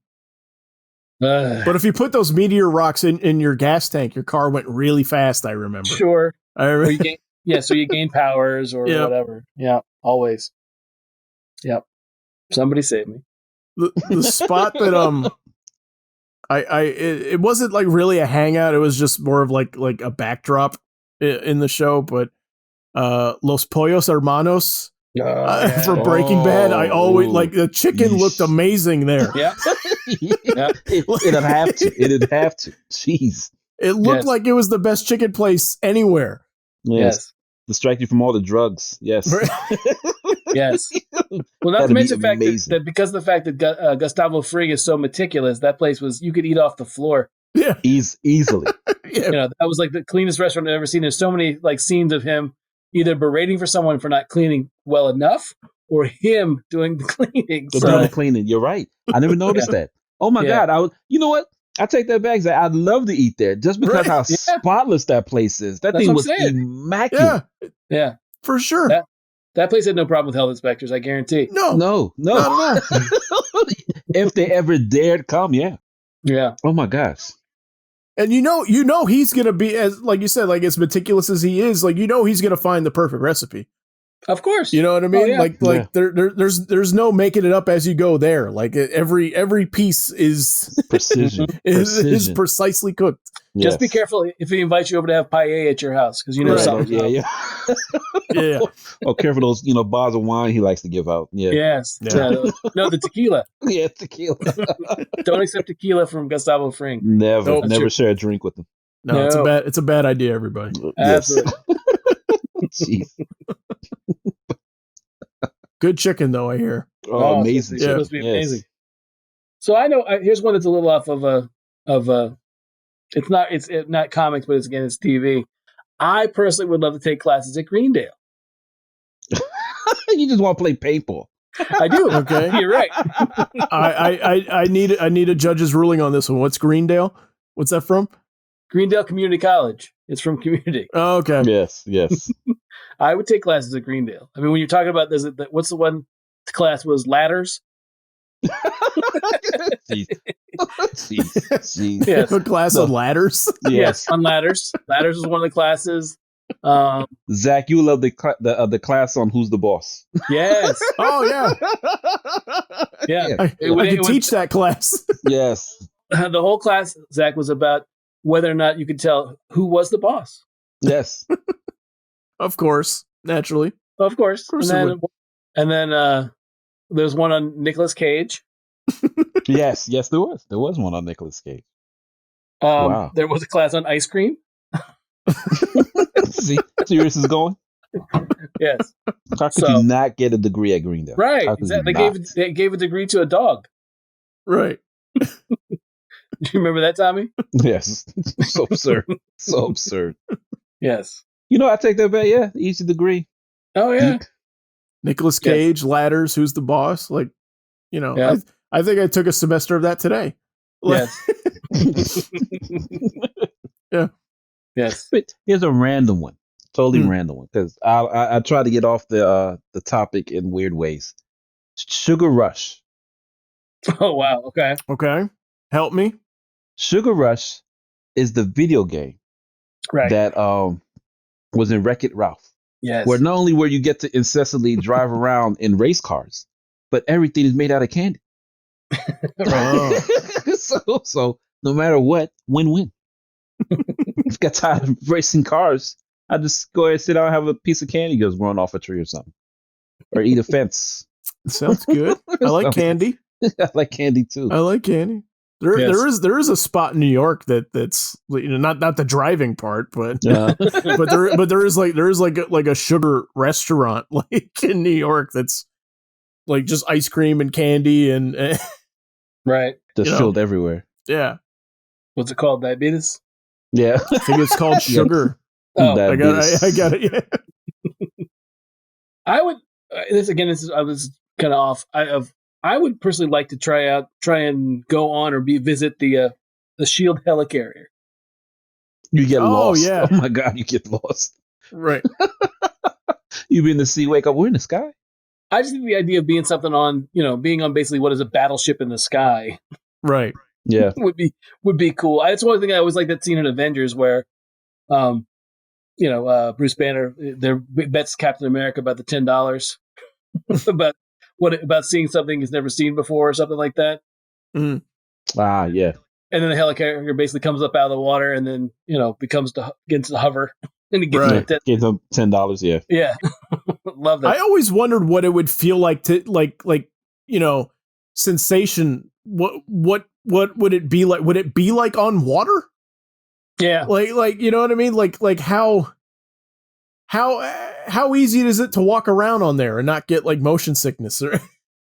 But if you put those meteor rocks in your gas tank, your car went really fast. I remember. Sure. I remember. So you gain powers or whatever. Yeah, always. Yep. Somebody save me. The spot that it wasn't like really a hangout. It was just more of like a backdrop in the show. But Los Pollos Hermanos from Breaking Bad, I always like the chicken looked amazing there. Yeah, it'd have to. Jeez, it looked like it was the best chicken place anywhere. Yes. Distract you from all the drugs. Yes. Yes. Well, not to mention the fact that because of the fact that Gustavo Fring is so meticulous, that place you could eat off the floor. Yeah. Easily. Yeah. That was like the cleanest restaurant I've ever seen. There's so many like scenes of him either berating for someone for not cleaning well enough or him doing the cleaning. Doing the cleaning. You're right. I never noticed that. Oh my God. You know what? I take that back. I'd love to eat there just because how spotless that place is. That's thing was immaculate. Yeah, for sure. That place had no problem with health inspectors, I guarantee. No. If they ever dared come, yeah. Oh my gosh. And he's gonna be, as like you said, like as meticulous as he is, like he's gonna find the perfect recipe. Of course. You know what I mean? There's no making it up as you go there. Like every piece is precision. is precisely cooked. Yes. Just be careful if he invites you over to have paella at your house because something. Yeah. Oh, careful those bars of wine he likes to give out. Yeah. Yes. Yeah. No, the tequila. Yeah, tequila. Don't accept tequila from Gustavo Fring. Never share a drink with him. No, it's a bad idea, everybody. Absolutely. Jeez. Good chicken, though, I hear. Oh, amazing! It must be amazing. So I know. Here's one that's a little off of it's not comics, but it's TV. I personally would love to take classes at Greendale. You just want to play paintball. I do. Okay, you're right. I need a judge's ruling on this one. What's Greendale? What's that from? Greendale Community College. It's from Community. Oh, okay. Yes. I would take classes at Greendale. I mean, when you're talking about what's the one class was ladders? Jeez. Yes. A class on ladders. Yes, on ladders. Ladders was one of the classes. Zach, you love the class on Who's the Boss. Yes. Oh yeah, Yeah. I could teach that class. Yes. The whole class, Zach, was about whether or not you could tell who was the boss. Yes. Of course, naturally. Of course. course And then there's one on Nicolas Cage. Yes, there was. There was one on Nicolas Cage. Wow. There was a class on ice cream. See where this is going? Yes. How could you not get a degree at Greendale? Right. Exactly. They gave a degree to a dog. Right. Do you remember that, Tommy? Yes. So absurd. So absurd. Yes. I take that back. Yeah, easy degree. Oh yeah. Nicolas Cage, ladders. Who's the boss? Like, Yeah. I think I took a semester of that today. Yes. Yeah. Yes. But here's a random one, totally random one, because I try to get off the topic in weird ways. Sugar Rush. Oh wow. Okay. Okay. Help me. Sugar Rush is the video game Right. that was in Wreck-It Ralph, Yes. where not only where you get to incessantly drive around in race cars, but everything is made out of candy. Right. So no matter what, win-win. If you got tired of racing cars, I just go ahead and sit down and have a piece of candy goes run off a tree or something, or eat a fence. Sounds good. I like candy. I like candy too. I like candy. There is a spot in New York that's not the driving part, but there is like a sugar restaurant like in New York that's like just ice cream and candy and Right. Just filled everywhere. Yeah. What's it called? Diabetes? Yeah. I think it's called sugar. Oh, I got it. Yeah. I would. I was kind of off. I would personally like to try and go on or visit the Shield helicarrier. You get lost. Yeah. Oh my God, you get lost. Right. You been to see wake up? We're in the sky. I just think the idea of being something on, being on basically what is a battleship in the sky, Right. Yeah. would be cool. That's one thing I always like that scene in Avengers where, Bruce Banner bets Captain America about the $10 about seeing something he's never seen before or something like that. Mm. Ah, yeah. And then the helicarrier basically comes up out of the water and then gets to hover and he gets Right. Gave them $10. Yeah. Yeah. Love that. I always wondered what it would feel like to like sensation. What would it be like? Would it be like on water? Yeah. Like you know what I mean? Like how easy is it to walk around on there and not get like motion sickness or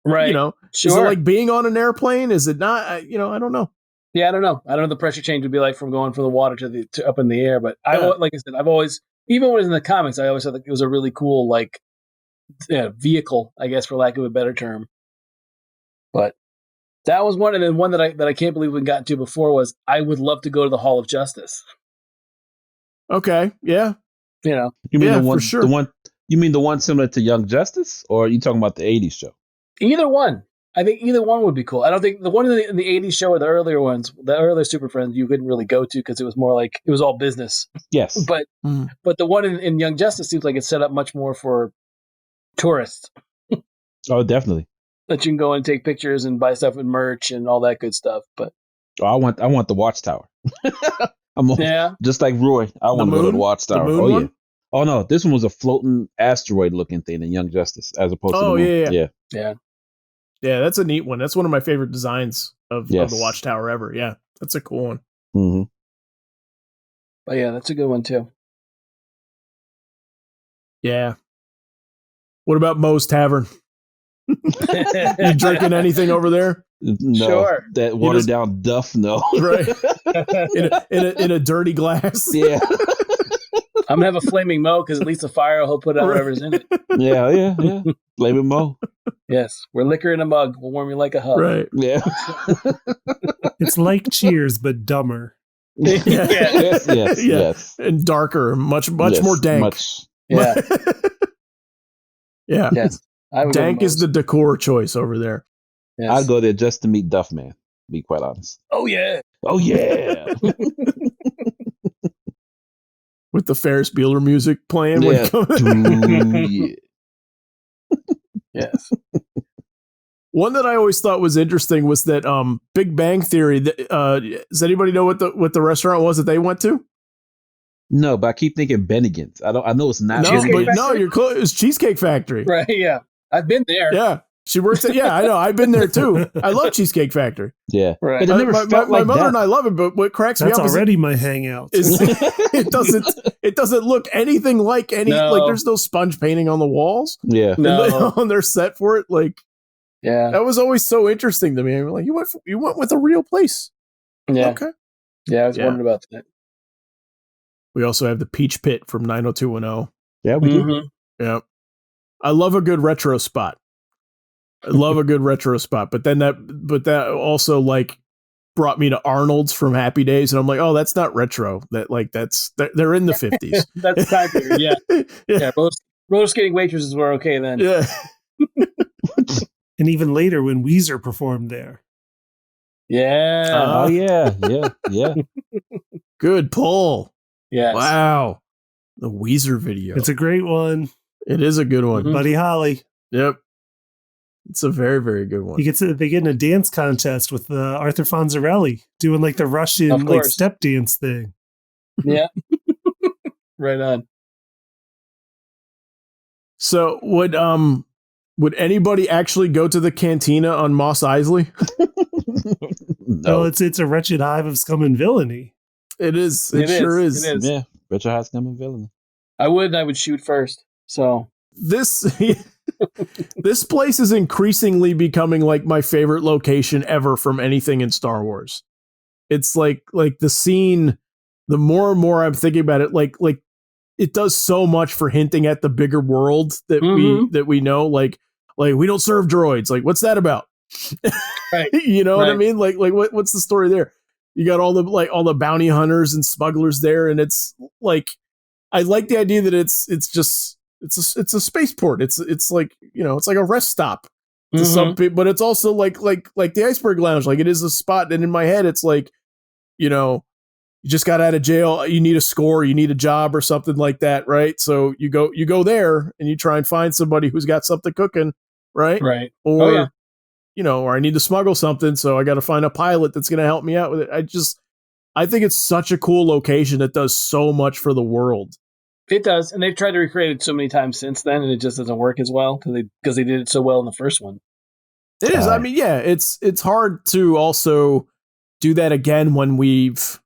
Right. Sure. Is it like being on an airplane? Is it not? I don't know. Yeah, I don't know. I don't know what the pressure change would be like from going from the water to up in the air. But like I said, I've always, even when it was in the comics, I always thought it was a really cool vehicle, I guess, for lack of a better term. But that was one, and then one that I can't believe we got to before was I would love to go to the Hall of Justice. Okay, yeah. You mean the one? For sure. You mean the one similar to Young Justice, or are you talking about the '80s show? Either one. I think either one would be cool. I don't think the one in the 80s show or the earlier ones, the earlier Super Friends, you couldn't really go to because it was more like it was all business. Yes. But the one in Young Justice seems like it's set up much more for tourists. Oh, definitely. That you can go and take pictures and buy stuff and merch and all that good stuff. But I want the Watchtower. Just like Roy, I want to go to the Watchtower. The moon one? Yeah. Oh no, this one was a floating asteroid-looking thing in Young Justice, as opposed to the moon. Yeah, that's a neat one. That's one of my favorite designs of the Watchtower ever. Yeah, that's a cool one. Mm-hmm. But yeah, that's a good one too. Yeah. What about Moe's Tavern? You drinking anything over there? No, sure. That watered down Duff, no. Right. in a dirty glass. Yeah. I'm gonna have a flaming Moe because at least the fire he'll put out whatever's in it. Yeah. Flaming Moe. Yes, we're liquor in a mug. We'll warm you like a hug. Right. Yeah. It's like Cheers, but dumber. Yes. And darker, much more dank. Yeah. Yeah. Yes. Dank is the decor choice over there. Yes. I'd go there just to meet Duff Man. be quite honest. Oh yeah. Oh yeah. With the Ferris Bueller music playing. Yeah. Yeah. Yes. One that I always thought was interesting was that Big Bang Theory. Does anybody know what the restaurant was that they went to? No, but I keep thinking Bennigan's. I know it's not. No, Cheesecake but no, Factory? you're close. It was Cheesecake Factory. Right. Yeah. I've been there. Yeah, she works at. Yeah, I know. I've been there too. I love Cheesecake Factory. Yeah. Right. But it never my felt like mother that. and I love it, but what cracks me That's up already my hangout. is it doesn't look anything like any No. like there's no sponge painting on the walls Yeah. No. on their set for it. Like Yeah. that was always so interesting to me. I'm like, you went with a real place. Yeah. Okay. Yeah. I was Yeah. wondering about that. We also have the Peach Pit from 90210. Yeah, we do. Mhm. Yeah. I love a good retro spot. But then that also like brought me to Arnold's from Happy Days, and I'm like, oh, that's not retro. They're in the 50s. That's the time period. Yeah. Yeah. Roller skating waitresses were okay then. Yeah. And even later when Weezer performed there. Yeah. Oh yeah. Yeah. Yeah. Good pull. Yes. Wow. The Weezer video. It's a great one. It is a good one. Mhm. Buddy Holly. Yep. It's a very, very good one. They get in a dance contest with Arthur Fonzarelli doing like the Russian Of like course. step dance thing. Yeah. Right on. So would anybody actually go to the cantina on Moss Isley? No. Well, it's a wretched hive of scum and villainy. It is. It It sure is. is. It is. Yeah. Richard Hot's coming villain. I would shoot first. So This this place is increasingly becoming like my favorite location ever from anything in Star Wars. It's like the scene, the more and more I'm thinking about it, like it does so much for hinting at the bigger world that we know. Like we don't serve droids. Like, what's that about? Right. You know what I Right. mean? Like what's the story there? You got all the bounty hunters and smugglers there, and it's like I like the idea that it's a spaceport. It's like, you know, it's like a rest stop to some people, but it's also like the Iceberg Lounge. Like it is a spot, and in my head, it's like, you know, you just got out of jail, you need a score, you need a job or something like that, right? So you go there and you try and find somebody who's got something cooking, right? Right. Or yeah. you know, or I need to smuggle something, so I got to find a pilot that's going to help me out with it. I think it's such a cool location that does so much for the world. It does, and they've tried to recreate it so many times since then, and it just doesn't work as well because they did it so well in the first one. It is. I mean, yeah, it's hard to also do that again when we've,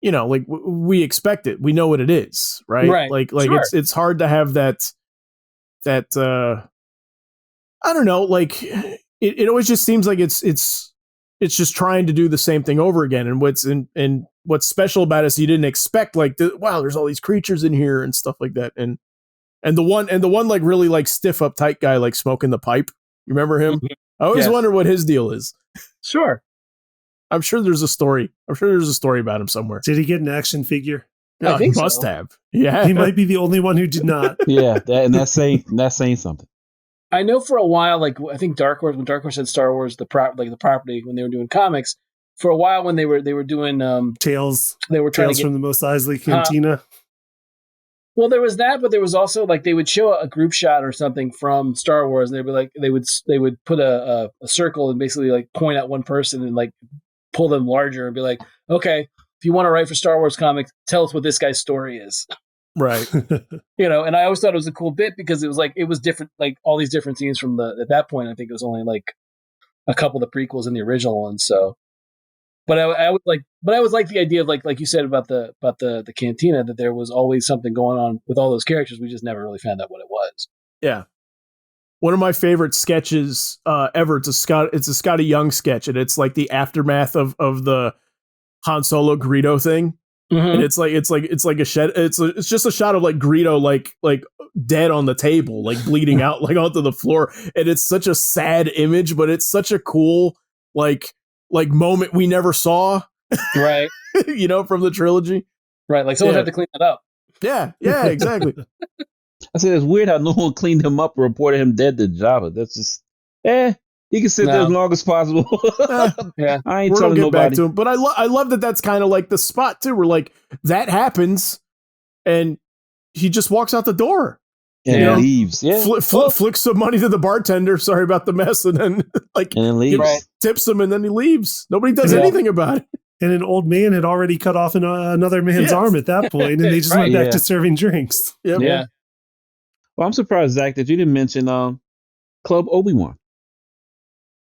you know, like we expect it. We know what it is, right? Right. Like Sure. it's hard to have that I don't know, like it always just seems like it's just trying to do the same thing over again. And what's special about it is you didn't expect like wow, there's all these creatures in here and stuff like that. And the one like really like stiff uptight guy like smoking the pipe. You remember him? I always wonder what his deal is. Sure. I'm sure there's a story. About him somewhere. Did he get an action figure? I think he must so. have. Yeah. He might be the only one who did not. Yeah, that's saying something. I know for a while, like I think Dark Horse, when Dark Horse had Star Wars, the property when they were doing comics, for a while when they were doing Tales. they were trying Tales to get, from the Mos Eisley Cantina. well, there was that, but there was also like they would show a group shot or something from Star Wars, and they'd be like they would put a circle and basically like point at one person and like pull them larger and be like, okay, if you want to write for Star Wars comics, tell us what this guy's story is. Right. You know, and I always thought it was a cool bit because it was different, like all these different scenes from at that point, I think it was only like a couple of the prequels and the original ones. So, but I would like the idea of like you said about the cantina, that there was always something going on with all those characters. We just never really found out what it was. Yeah. One of my favorite sketches ever. It's a Scotty Young sketch, and it's like the aftermath of the Han Solo Greedo thing. And it's like a shed. It's just a shot of like Greedo like dead on the table, like bleeding out like onto the floor. And it's such a sad image, but it's such a cool like moment we never saw. Right. You know, from the trilogy. Right. Like someone had to clean that up. Yeah. Yeah. Exactly. I said it's weird how no one cleaned him up or reported him dead to Jabba. That's just He can sit there as long as possible. Yeah, I ain't We're gonna telling get nobody. back to him, but I love that. That's kind of like the spot too, where like that happens, and he just walks out the door And you know, leaves. Yeah. Flicks some money to the bartender. Sorry about the mess, and then like And then leaves. Right. tips him, and then he leaves. Nobody does Yeah. anything about it. And an old man had already cut off another man's arm at that point, and they just went back to serving drinks. Yep. Yeah. Well, I'm surprised, Zach, that you didn't mention Club Obi-Wan.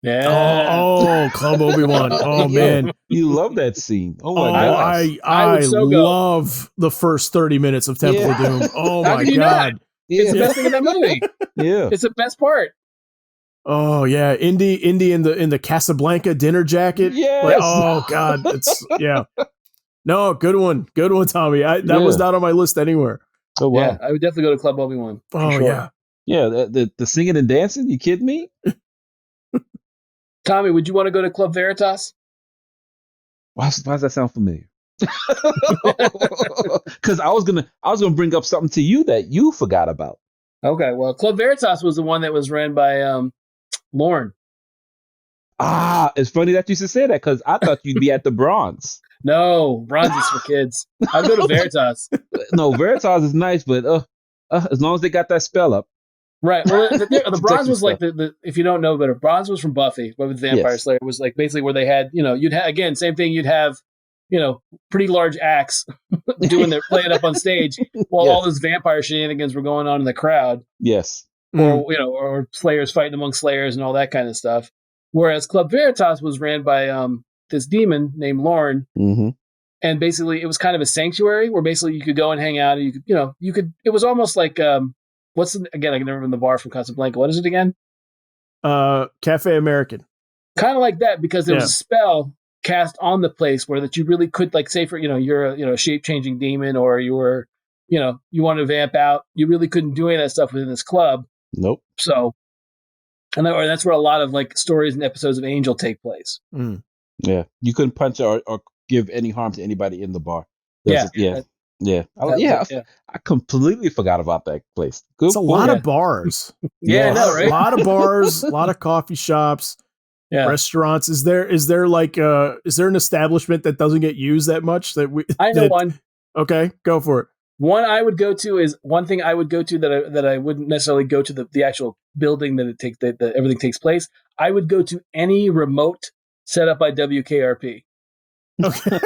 Yeah. Oh, Club Obi-Wan. Oh man, You love that scene. Oh my god. I would so go. love the first 30 minutes of Temple of Doom. Oh How my could you god. not? It's the best thing in that movie. Yeah. It's the best part. Oh yeah, Indy in the Casablanca dinner jacket. Yes. Like, oh god, it's No, good one, Tommy. That was not on my list anywhere. Oh wow. Yeah, I would definitely go to Club Obi-Wan. Oh sure. yeah. Yeah, the singing and dancing. You kidding me? Tommy, would you want to go to Club Veritas? Why does that sound familiar? Because I was gonna bring up something to you that you forgot about. Okay, well, Club Veritas was the one that was ran by Lorne. Ah, it's funny that you should say that because I thought you'd be at the Bronze. No, Bronze is for kids. I'd go to Veritas. No, Veritas is nice, but as long as they got that spell up. Right. Well, the Bronze was like stuff. the if you don't know better, Bronze was from Buffy, but with Vampire Slayer was like basically where they had, you'd have again same thing. You'd have, pretty large acts playing up on stage while all those vampire shenanigans were going on in the crowd. Yes. Or Slayers fighting among Slayers and all that kind of stuff. Whereas Club Veritas was ran by this demon named Lorne. Mm-hmm. And basically it was kind of a sanctuary where basically you could go and hang out, and you could it was almost like I can never remember the bar from Casablanca. What is it again? Cafe American. Kind of like that, because there was a spell cast on the place where that you really could, like, say for you're a shape changing demon, or you were you want to vamp out. You really couldn't do any of that stuff within this club. Nope. So, and that's where a lot of like stories and episodes of Angel take place. Mm. Yeah, you couldn't punch or give any harm to anybody in the bar. I completely forgot about that place. Good. It's a lot of bars. Yeah, I know, right? A lot of bars, a lot of coffee shops, restaurants. Is there an establishment that doesn't get used that much I know one. Okay, go for it. One thing I would go to that I wouldn't necessarily go to the actual building that everything takes place. I would go to any remote set up by WKRP. Okay.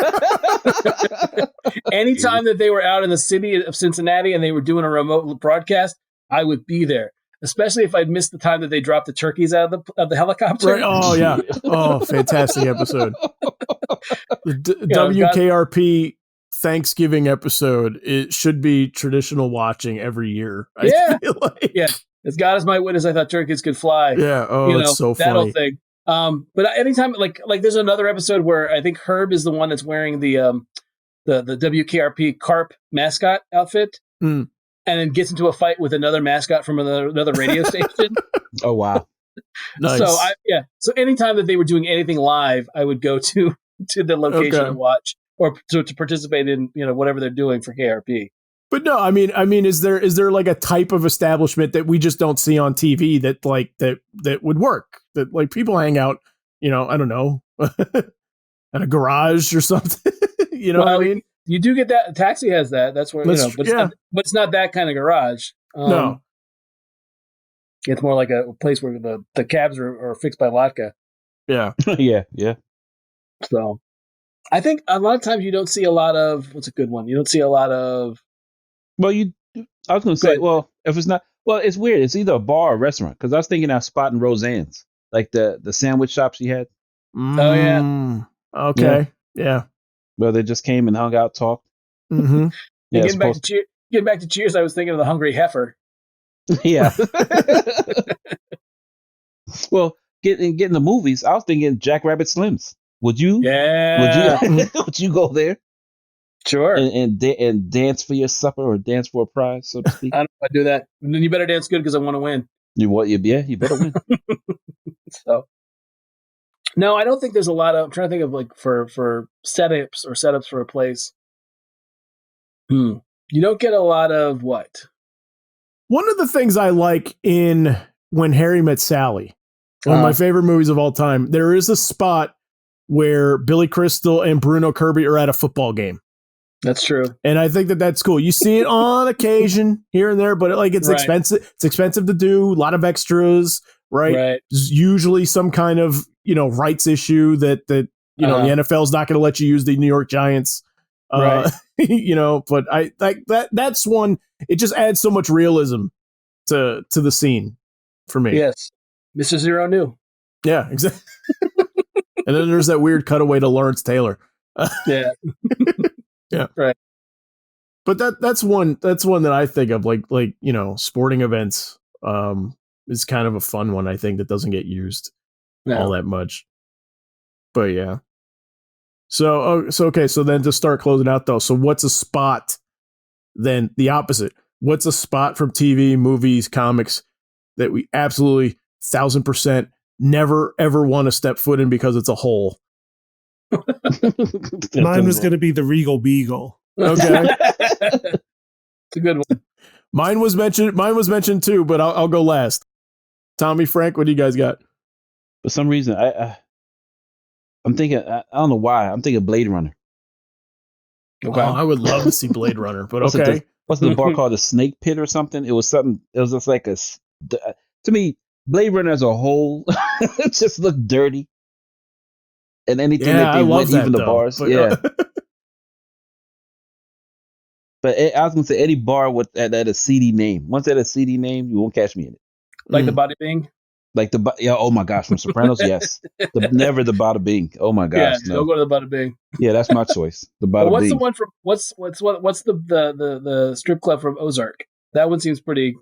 Anytime that they were out in the city of Cincinnati and they were doing a remote broadcast, I would be there. Especially if I'd missed the time that they dropped the turkeys out of the helicopter. Right. Oh yeah. Oh, fantastic episode. The WKRP Thanksgiving episode. It should be traditional watching every year. I feel like. Yeah. As God is my witness, I thought turkeys could fly. Yeah. Oh, it's so funny. That whole thing. But anytime, like there's another episode where I think Herb is the one that's wearing the WKRP Carp mascot outfit, and then gets into a fight with another mascot from another radio station. Oh wow! Nice. So anytime that they were doing anything live, I would go to the location and watch, or to participate in whatever they're doing for KRP. But no, I mean, is there like a type of establishment that we just don't see on TV that would work, that like people hang out, I don't know, at a garage or something, what I mean? You do get that. Taxi has that. That's where, but it's not that kind of garage. No. It's more like a place where the cabs are fixed by Latka. Yeah. yeah. So I think a lot of times you don't see a lot of, what's a good one? You don't see a lot of, well, I was going to say, if it's not, it's weird. It's either a bar or a restaurant. Because I was thinking that spot in Roseanne's, like the sandwich shop she had. Oh yeah. Okay. Yeah. Where they just came and hung out, talked. Mm-hmm. Yeah, getting back to Cheers, I was thinking of the Hungry Heifer. Yeah. Well, getting the movies, I was thinking Jack Rabbit Slims. Would you? Yeah. Would you go there? Sure. And dance for your supper or dance for a prize, so to speak? I don't know if I do that. And then you better dance good because I want to win. You better win. So, no, I don't think there's a lot of. I'm trying to think of like for setups for a place. You don't get a lot of what? One of the things I like in When Harry Met Sally One of my favorite movies of all time. There is a spot where Billy Crystal and Bruno Kirby are at a football game. That's true. And I think that that's cool. You see it on occasion here and there, but like it's expensive. It's expensive to do. A lot of extras, right? There's usually some kind of, rights issue that the NFL's not going to let you use the New York Giants. But I like that's one. It just adds so much realism to the scene for me. Yes. Mr. Zero knew. Yeah, exactly. And then there's that weird cutaway to Lawrence Taylor. Yeah. Yeah. Right. But that's one that I think of like sporting events is kind of a fun one, I think, that doesn't get used all that much. But yeah. So okay, so then to start closing out though, so what's a spot then the opposite? What's a spot from TV, movies, comics that we absolutely 1000% never ever want to step foot in because it's a hole? Mine was going to be the Regal Beagle. Okay. It's a good one. Mine was mentioned too, but I'll go last. Tommy, Frank, what do you guys got? For some reason, I'm thinking, I don't know why, I'm thinking Blade Runner. Okay. Oh, I would love to see Blade Runner, but okay. What's the bar called? The Snake Pit or something? It was something, it was just like to me, Blade Runner as a whole, it just looked dirty. And anything that they went, even the bars. But, yeah. But I was going to say, any bar with that a CD name. Once that a CD name, you won't catch me in it. Like the Bada Bing? Like oh my gosh, from Sopranos, yes. Never the Bada Bing. Oh my gosh, no. Don't go to the Bada Bing. Yeah, that's my choice. The Bada Bing. What's the one from what's the strip club from Ozark? That one seems pretty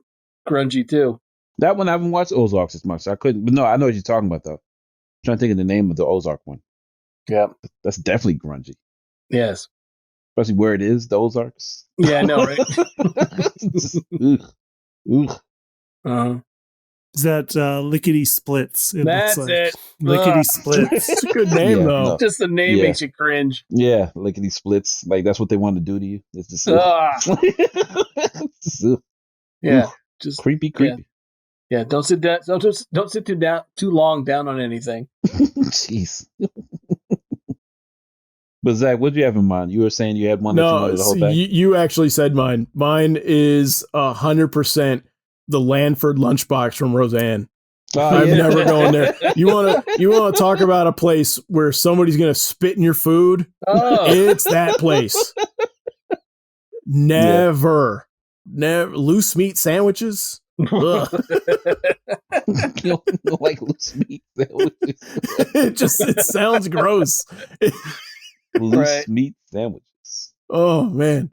grungy too. That one I haven't watched Ozarks as much. So I couldn't, but no, I know what you're talking about though. I'm trying to think of the name of the Ozark one. Yeah, that's definitely grungy. Yes, especially where it is, the Ozarks. Yeah, I know, right? Uh-huh. Is that Lickety Splits? That's it. Lickety Splits. It's a good name, though. No. Just the name makes you cringe. Yeah, Lickety Splits. Like, that's what they want to do to you. It's just yeah, just creepy. Yeah, don't sit down. Don't sit too long down on anything. Jeez. But Zach, what do you have in mind? You were saying you had one that you wanted to hold back. You actually said mine. Mine is 100% the Lanford lunchbox from Roseanne. I'm never going there. You want to talk about a place where somebody's going to spit in your food? Oh. It's that place. Never loose meat sandwiches. You don't like loose meat sandwiches. it sounds gross. Loose meat sandwiches. Oh man,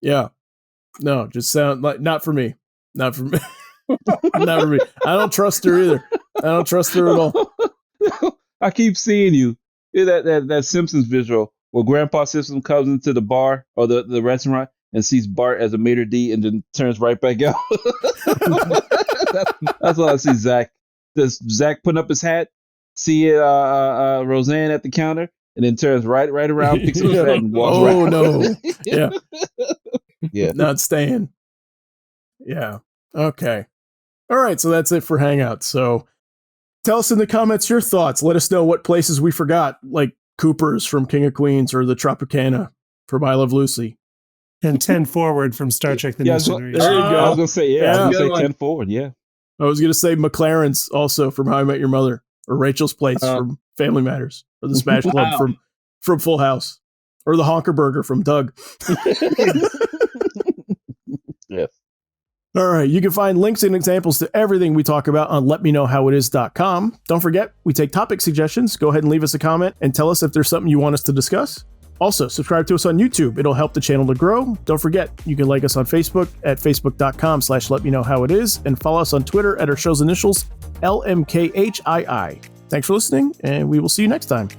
yeah. No, just sound like not for me. Not for me. Not for me. I don't trust her either. I don't trust her at all. I keep seeing you. That Simpsons visual where Grandpa Simpson comes into the bar or the restaurant and sees Bart as a maitre d' and then turns right back out. That's all I see, Zach. Does Zach putting up his hat, see Roseanne at the counter, and then turns right around, picks up his hat, and walks right. Oh, no. Yeah. Yeah. Not staying. Yeah. Okay. All right. So that's it for Hangouts. So tell us in the comments your thoughts. Let us know what places we forgot, like Cooper's from King of Queens or the Tropicana from I Love Lucy. And 10 Forward from Star Trek The Next Generation. There you go. I was going to say, I was going to say 10 Forward, yeah. I was going to say McLaren's also from How I Met Your Mother, or Rachel's Place from Family Matters, or the Smash Club from Full House, or the Honker Burger from Doug. Yes. All right. You can find links and examples to everything we talk about on letmeknowhowitis.com. Don't forget, we take topic suggestions. Go ahead and leave us a comment and tell us if there's something you want us to discuss. Also, subscribe to us on YouTube. It'll help the channel to grow. Don't forget, you can like us on Facebook at facebook.com/letmeknowhowitis and follow us on Twitter at our show's initials, LMKHII. Thanks for listening, and we will see you next time.